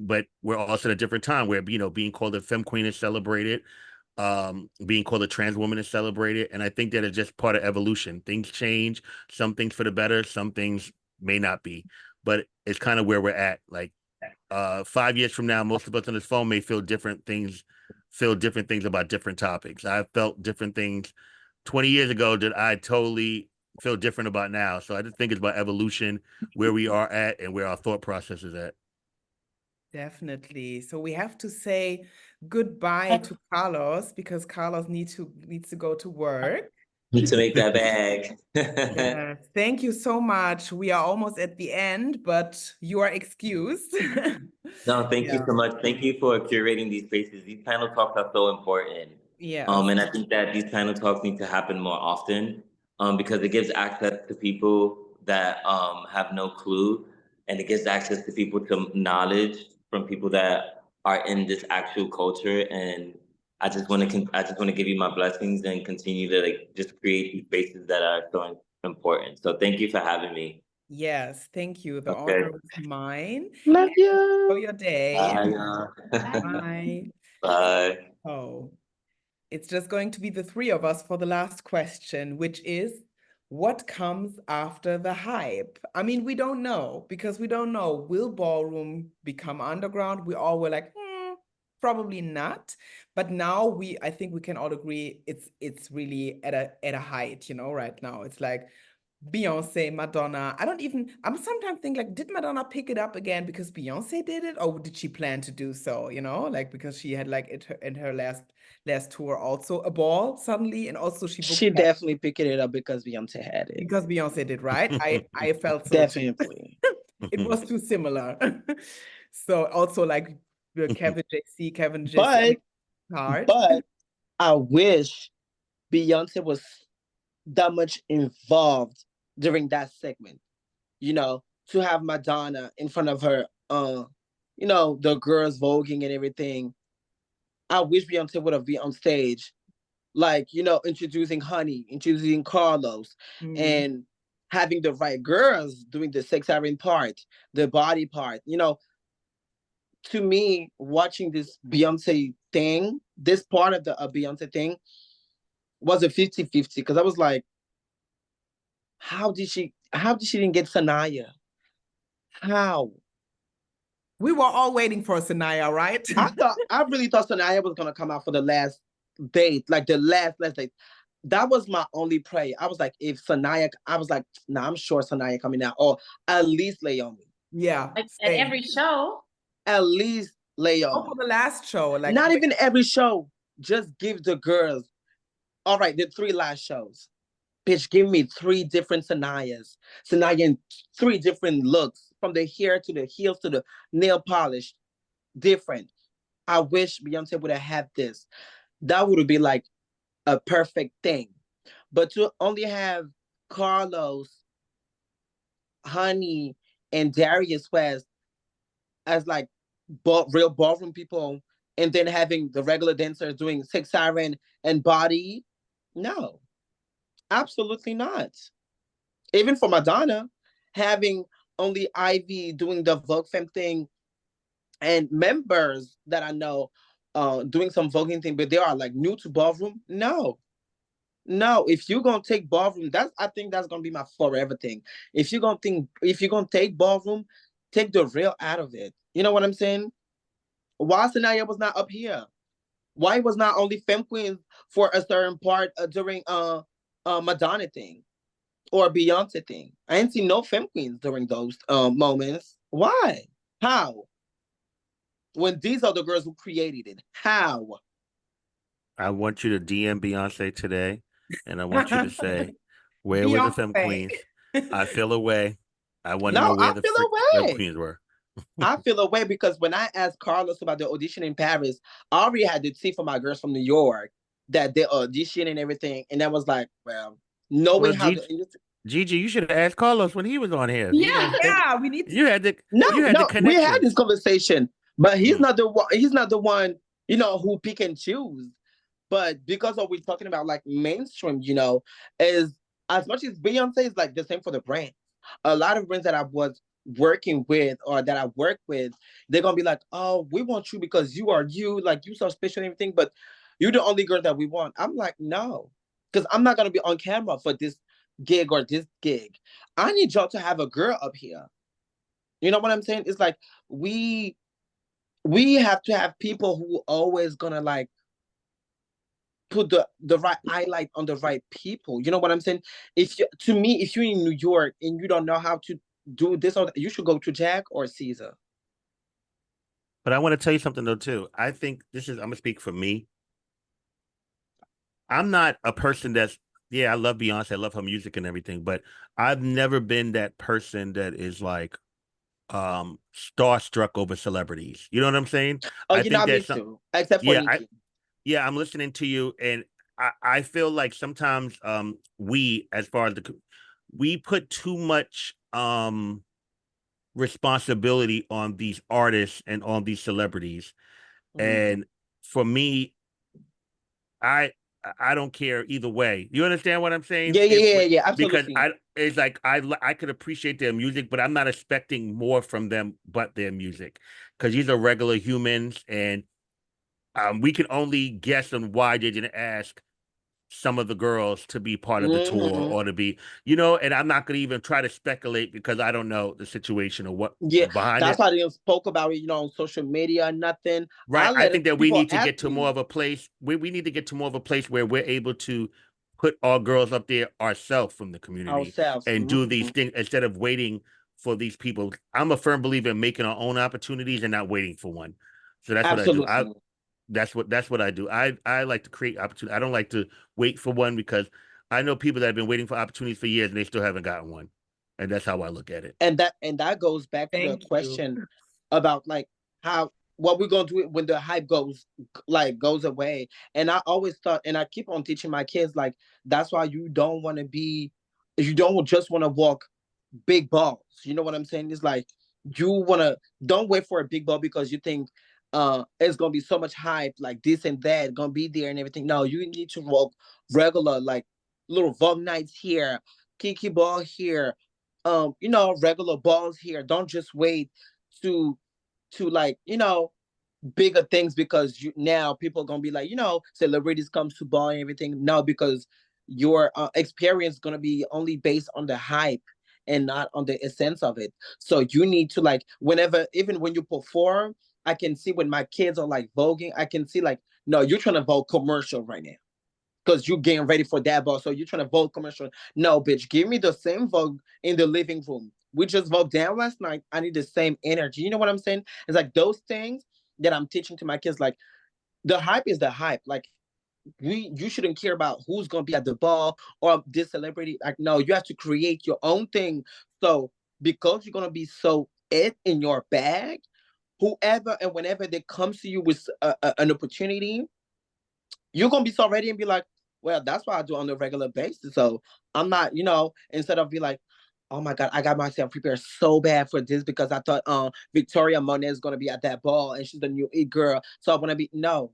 But we're also at a different time where, being called a femme queen is celebrated. Being called a trans woman is celebrated. And I think that it's just part of evolution. Things change, some things for the better, some things may not be. But it's kind of where we're at. Like, 5 years from now, most of us on this phone may feel different things about different topics. I felt different things 20 years ago that I totally feel different about now. So I just think it's about evolution, where we are at and where our thought process is at. Definitely. So we have to say goodbye to Carlos, because Carlos needs to go to work. Need to make that bag. Yeah, thank you so much. We are almost at the end, but you are excused. No, thank you so much. Thank you for curating these spaces. These panel talks are so important. Yeah. And I think that these panel talks need to happen more often, because it gives access to people that have no clue, and it gives access to people to knowledge from people that are in this actual culture. And I just want to give you my blessings and continue to just create these spaces that are so important. So thank you for having me. Yes, thank you. The honor was mine. Love you. Enjoy your day. Bye. Bye. Bye. Oh, it's just going to be the three of us for the last question, which is, what comes after the hype? I mean, we don't know, because we don't know. Will ballroom become underground? We all were like, probably not. But now I think we can all agree it's really at a height, right now. It's like Beyonce, Madonna. I'm sometimes think like, did Madonna pick it up again because Beyonce did it, or did she plan to do so? You know, like because she had like in her last tour also a ball suddenly, and also she booked She definitely picked it up because Beyonce had it. because Beyonce did, right? I felt so Definitely. it was too similar. So also like the Kevin J. But I wish Beyonce was that much involved during that segment. You know, to have Madonna in front of her, you know, the girls voguing and everything. I wish Beyonce would have been on stage, like, you know, introducing Honey, introducing Carlos, and having the right girls doing the sex having part, the body part. You know, to me, watching this Beyonce thing, this part of the Beyonce thing was a 50-50 because I was like, how did she didn't get Sanaya? How? We were all waiting for Sanaya, right? I really thought Sanaya was gonna come out for the last date, like the last date. That was my only prayer. I was like, if Sanaya, I was like, nah, I'm sure Sanaya coming out, or at least Leomi. Yeah. At every show. At least Leomi. Oh, for the last show, like not even every show. Just give the girls. All right, the 3 last shows. Bitch, give me 3 different Sanayas. Sanaya in 3 different looks, from the hair to the heels to the nail polish, different. I wish Beyonce would have had this. That would be like a perfect thing. But to only have Carlos, Honey, and Darius West as like real ballroom people, and then having the regular dancers doing Sex Siren and Body, no, absolutely not. Even for Madonna, having only Ivy doing the Vogue Femme thing, and members that I know doing some voguing thing, but they are like new to ballroom. No, if you're gonna take ballroom, I think that's gonna be my forever thing. If you're gonna take ballroom, take the real out of it. You know what I'm saying? Why Sanaya was not up here? Why was not only Femme Queens for a certain part during Madonna thing or Beyonce thing? I didn't see no Femme Queens during those moments. Why? How? When these are the girls who created it. How? I want you to DM Beyonce today, and I want you to say, where were the Femme Queens? I feel away. I want to know where the Femme Queens were. I feel away because when I asked Carlos about the audition in Paris, I already had to see for my girls from New York that they audition and everything. And that was like, well, knowing how the industry. Gigi, you should have asked Carlos when he was on here. We need to. You had the connection. We had this conversation, but he's not the one. He's not the one, you know, who pick and choose. But because of what we're talking about, like mainstream, you know, is as much as Beyonce is like the same for the brand. A lot of brands that I was working with or that I work with, they're gonna be like, oh, we want you because you are you, like you so special and everything, but you're the only girl that we want. I'm like, no, because I'm not gonna be on camera for this gig or this gig. I need y'all to have a girl up here. You know what I'm saying? It's like we have to have people who always gonna like put the right highlight on the right people. You know what I'm saying? If you're in New York and you don't know how to do this or that, you should go to Jack or Ceasar. But I want to tell you something though too. I think I'm gonna speak for me. I'm not a person I love Beyonce, I love her music and everything, but I've never been that person that is like starstruck over celebrities. You know what I'm saying? Oh, me too. Except for Nikki. I'm listening to you, and I feel like sometimes we put too much responsibility on these artists and on these celebrities. And for me, I don't care either way. You understand what I'm saying? Yeah, absolutely. Because it's like I could appreciate their music, but I'm not expecting more from them but their music, because these are regular humans, and we can only guess on why they didn't ask some of the girls to be part of the tour or to be, you know, and I'm not going to even try to speculate because I don't know the situation or what behind that's why they spoke about it, you know, on social media or nothing. Right. I think that we need to get to more of a place. We need to get to more of a place where we're able to put all girls up there ourselves from the community Ourselves. and do these things instead of waiting for these people. I'm a firm believer in making our own opportunities and not waiting for one. So that's what I do. Absolutely. That's what I do. I like to create opportunity. I don't like to wait for one because I know people that have been waiting for opportunities for years and they still haven't gotten one. And that's how I look at it. And that goes back to the Thank you. question about like how what we're gonna do when the hype goes away. And I always thought, and I keep on teaching my kids, like that's why you don't just want to walk big balls. You know what I'm saying? It's like don't wait for a big ball because you think it's gonna be so much hype, like this and that gonna be there and everything. No, you need to walk regular, like little Vogue nights here, Kiki ball here, regular balls here. Don't just wait to like, bigger things because now people are gonna be like, celebrities comes to ball and everything. No, because your experience is gonna be only based on the hype and not on the essence of it. So you need to like whenever, even when you perform, I can see when my kids are like voguing, I can see like, no, you're trying to vote commercial right now because you're getting ready for that ball. So you're trying to vote commercial. No, bitch, give me the same vogue in the living room. We just vote down last night. I need the same energy. You know what I'm saying? It's like those things that I'm teaching to my kids. Like the hype is the hype. Like you shouldn't care about who's gonna be at the ball or this celebrity. Like no, you have to create your own thing. So because you're gonna be so it in your bag, whoever and whenever they comes to you with an opportunity, you're gonna be so ready and be like, well, that's what I do on a regular basis. So I'm not, instead of be like, oh my God, I got myself prepared so bad for this because I thought Victoria Monet is gonna be at that ball and she's the new it girl. So I wanna be no.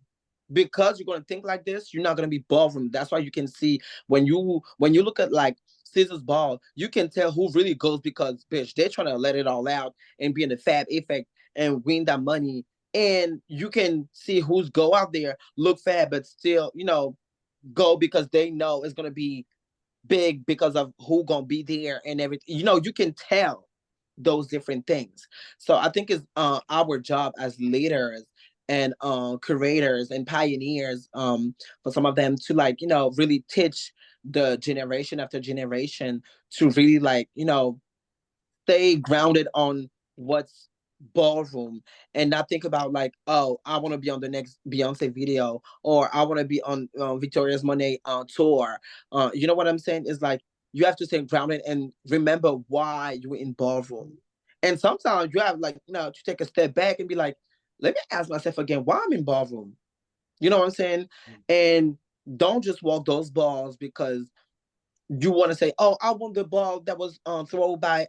Because you're gonna think like this, you're not gonna be ballroom. That's why you can see when you look at like Caesar's ball, you can tell who really goes because bitch, they're trying to let it all out and be in the fab effect and win that money. And you can see who's go out there, look fab, but still, go because they know it's gonna be big because of who gonna be there and everything. You can tell those different things. So I think it's our job as leaders and curators and pioneers for some of them to like, really teach the generation after generation to really like, stay grounded on what's ballroom and not think about like, oh, I want to be on the next Beyonce video or I want to be on Victoria's Monet tour. You know what I'm saying? Is like you have to stay grounded and remember why you're in ballroom. And sometimes you have like, to take a step back and be like, let me ask myself again, why I'm in ballroom. You know what I'm saying? And don't just walk those balls because you want to say, oh, I want the ball that was thrown by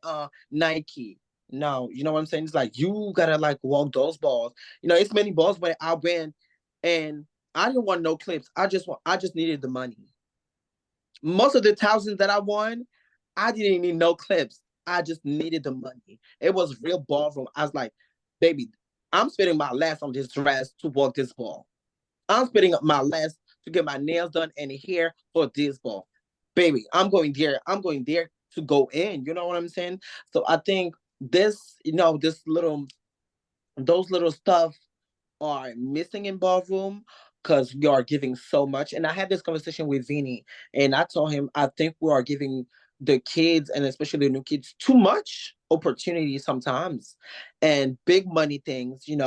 Nike. No, you know what I'm saying? It's like you gotta like walk those balls. It's many balls where I went and I didn't want no clips. I just needed the money. Most of the thousands that I won, I didn't need no clips. I just needed the money. It was real ballroom. I was like, baby, I'm spending my last on this dress to walk this ball. I'm spending my last to get my nails done and hair for this ball. Baby, I'm going there. I'm going there to go in. You know what I'm saying? So I think this, those little stuff are missing in ballroom because we are giving so much. And I had this conversation with Vinny, and I told him I think we are giving the kids and especially the new kids too much opportunity sometimes, and big money things. It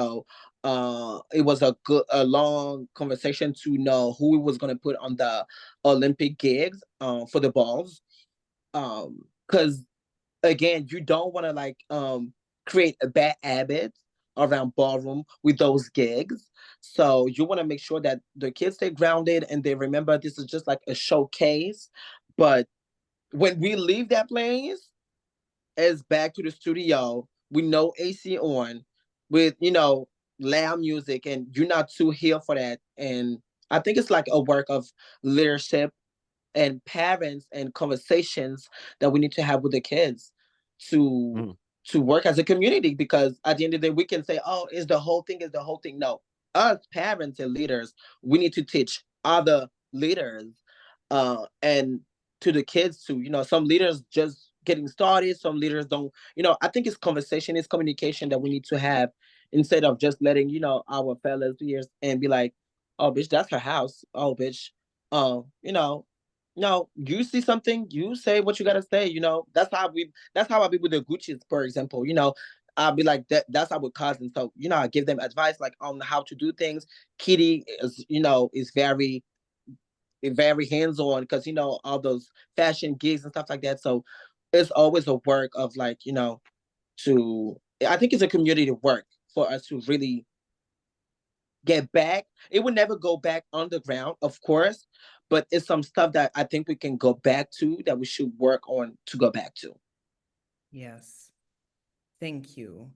was a long conversation to know who was going to put on the Olympic gigs for the balls, because again, you don't want to like create a bad habit around ballroom with those gigs. So you want to make sure that the kids stay grounded and they remember this is just like a showcase. But when we leave that place, it's back to the studio with no AC on, with loud music, and you're not too here for that. And I think it's like a work of leadership and parents and conversations that we need to have with the kids to work as a community, because at the end of the day we can say, oh, is the whole thing. No, us parents and leaders, we need to teach other leaders and to the kids too. Some leaders just getting started, some leaders don't. I think it's conversation, it's communication that we need to have, instead of just letting our fellas leaders and be like, oh bitch, that's her house, oh bitch, you know No, you see something, you say what you gotta say. That's how I be with the Gucci's, for example. I'll be like that. That's how with cousins. So I give them advice like on how to do things. Kitty is very hands on because all those fashion gigs and stuff like that. So it's always a work of like to. I think it's a community work for us to really get back. It would never go back underground, of course, but it's some stuff that I think we can go back to that we should work on to go back to. Yes. Thank you.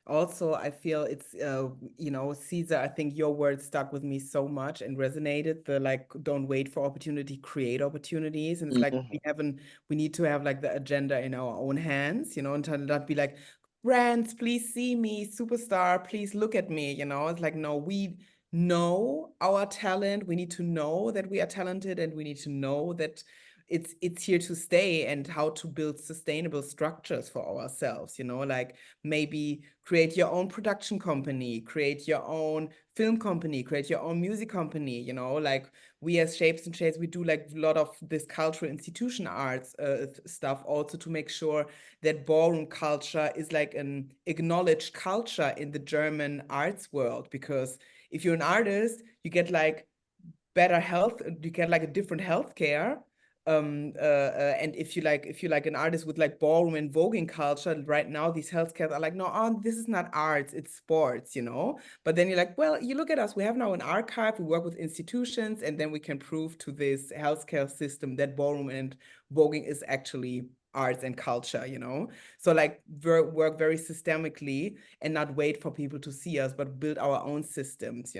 Also, I feel it's, Caesar, I think your words stuck with me so much and resonated. The like, don't wait for opportunity, create opportunities. And it's like we need to have like the agenda in our own hands, and to not be like, brands, please see me, superstar, please look at me. It's like, no, we know our talent. We need to know that we are talented, and we need to know that it's here to stay, and how to build sustainable structures for ourselves, like maybe create your own production company, create your own film company, create your own music company, like we as Shapes and Shades, we do like a lot of this cultural institution arts stuff also to make sure that ballroom culture is like an acknowledged culture in the German arts world, because if you're an artist, you get like better health, you get like a different healthcare. And if you like an artist with like ballroom and voguing culture right now, these healthcare are like, no, this is not arts, it's sports, but then you're like, well, you look at us, we have now an archive, we work with institutions, and then we can prove to this healthcare system that ballroom and voguing is actually arts and culture, so like work very systemically and not wait for people to see us, but build our own systems,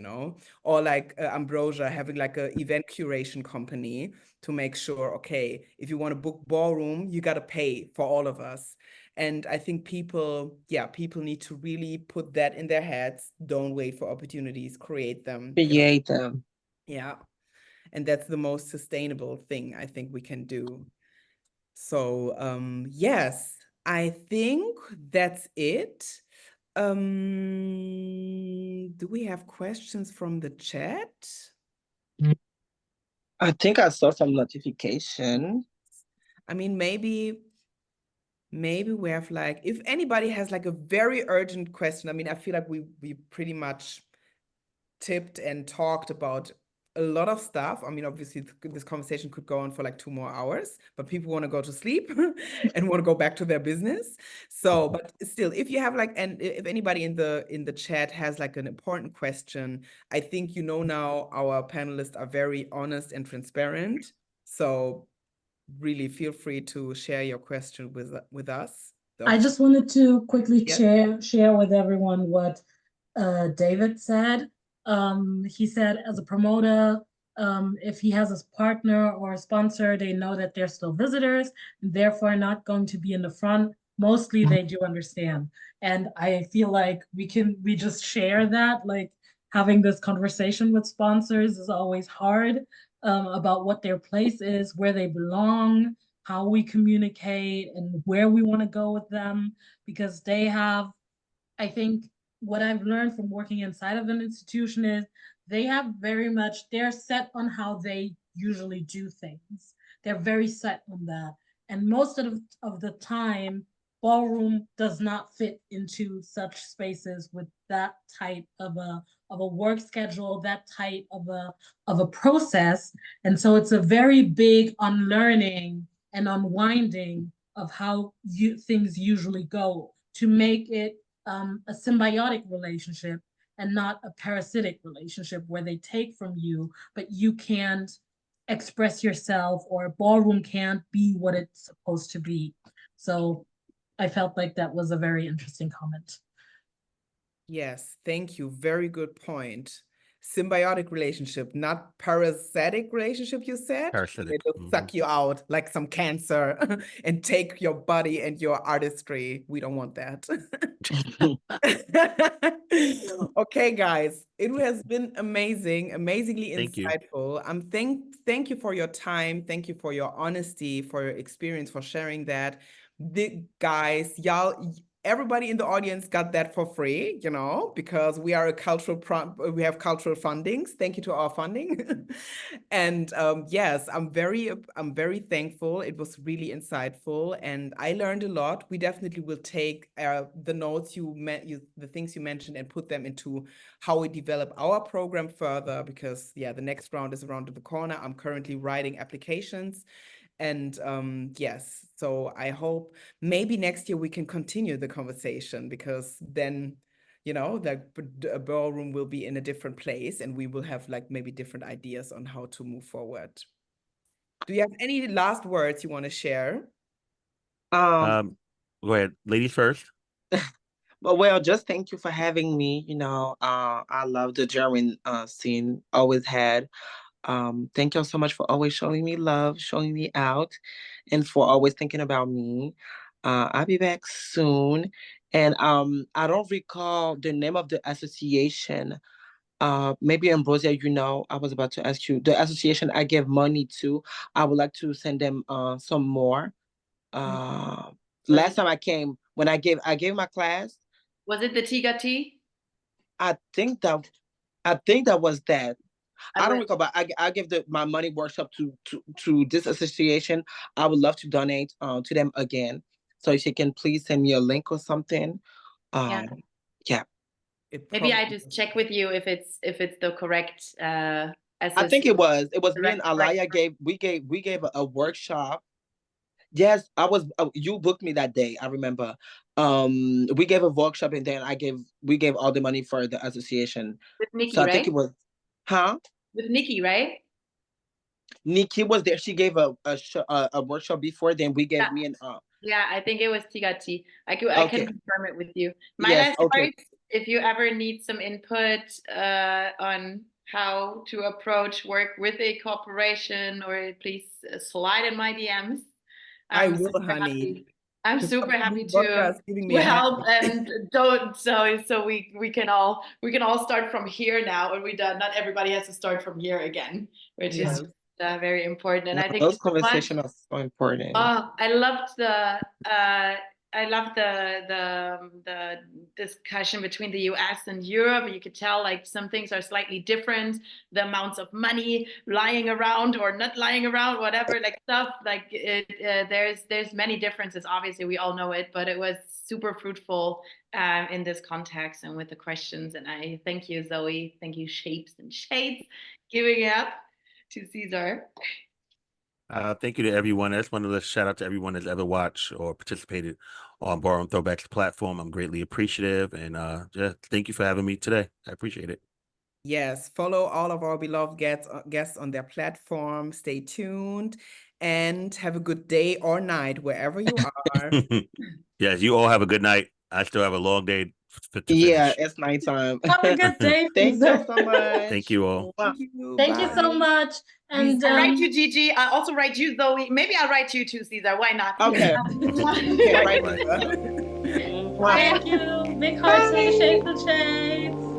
or like Ambrosia having like a event curation company to make sure, okay, if you want to book ballroom, you got to pay for all of us. And I think people need to really put that in their heads. Don't wait for opportunities, create them. Create them. Yeah. And that's the most sustainable thing I think we can do. So yes, I think that's it. Do we have questions from the chat? I think I saw some notification. I mean, maybe we have like, if anybody has like a very urgent question, I mean, I feel like we pretty much tipped and talked about a lot of stuff. I mean, obviously this conversation could go on for like 2 more hours, but people want to go to sleep and want to go back to their business. So, but still, if you have like, and if anybody in the chat has like an important question, I think now our panelists are very honest and transparent. So really feel free to share your question with us. I just wanted to quickly Yes. share with everyone what David said. He said, as a promoter, if he has a partner or a sponsor, they know that they're still visitors, and therefore not going to be in the front. Mostly they do understand. And I feel like we just share that, like having this conversation with sponsors is always hard, about what their place is, where they belong, how we communicate, and where we want to go with them, because they have, I think what I've learned from working inside of an institution is they have they're set on how they usually do things. They're very set on that. And most of the time, ballroom does not fit into such spaces with that type of a work schedule, that type of a process. And so it's a very big unlearning and unwinding of how things usually go to make it a symbiotic relationship and not a parasitic relationship where they take from you, but you can't express yourself, or ballroom can't be what it's supposed to be. So I felt like that was a very interesting comment. Yes, thank you. Very good point. Symbiotic relationship, not parasitic relationship, you said? Parasitic. It'll suck you out like some cancer and take your body and your artistry. We don't want that. Okay, guys, it has been amazing, amazingly Thank you. insightful. Thank you for your time. Thank you for your honesty, for your experience, for sharing that. Guys, y'all, everybody in the audience got that for free, because we are a we have cultural fundings. Thank you to our funding. And yes, I'm very thankful. It was really insightful, and I learned a lot. We definitely will take the notes the things you mentioned, and put them into how we develop our program further, because the next round is around the corner. I'm currently writing applications. And yes, so I hope maybe next year we can continue the conversation, because then, the ballroom will be in a different place, and we will have like maybe different ideas on how to move forward. Do you have any last words you want to share? Go ahead, ladies first. Well, just thank you for having me. I love the German scene, always had. Thank y'all so much for always showing me love, showing me out, and for always thinking about me. I'll be back soon. And I don't recall the name of the association. Maybe Ambrosia, I was about to ask you. The association I give money to, I would like to send them some more. Last time I came, when I gave my class. Was it the Tiga Tea? I think that was that. I don't recall, but I give my money workshop to this association. I would love to donate to them again. So if you can please send me a link or something. Yeah. Maybe I just check with you if it's the correct I think it was me and Alaya we gave a workshop. Yes, you booked me that day, I remember. We gave a workshop, and then we gave all the money for the association. With Nikki, so I right? think it was with Nikki, right? Nikki was there. She gave a workshop before. Then we gave me an yeah, I think it was Tigati. I can confirm it with you. My last words, if you ever need some input on how to approach work with a corporation, or please slide in my DMs. I will, honey. I'm super happy to help, and so we can all start from here now, and not everybody has to start from here again, which is very important. And I think those conversations are so important. I loved the discussion between the US and Europe. You could tell like some things are slightly different. The amounts of money lying around or not lying around, whatever, like stuff like there's many differences. Obviously, we all know it, but it was super fruitful in this context and with the questions. And I thank you, Zoe. Thank you, Shapes and Shades, giving it up to Ceasar. Thank you to everyone. I just want to shout out to everyone that's ever watched or participated on Ballroom Throwbacks platform. I'm greatly appreciative, and just thank you for having me today. I appreciate it. Yes, follow all of our beloved guests on their platform. Stay tuned, and have a good day or night wherever you are. Yes, you all have a good night. I still have a long day to finish. Yeah, it's nighttime. Have a good day. Thank you so much. Thank you all. Thank you so much. And I write you, Gigi. I also write you, Zoe. Maybe I'll write you too, Ceasar. Why not? Okay. Thank you. Big hearts and shades and shades.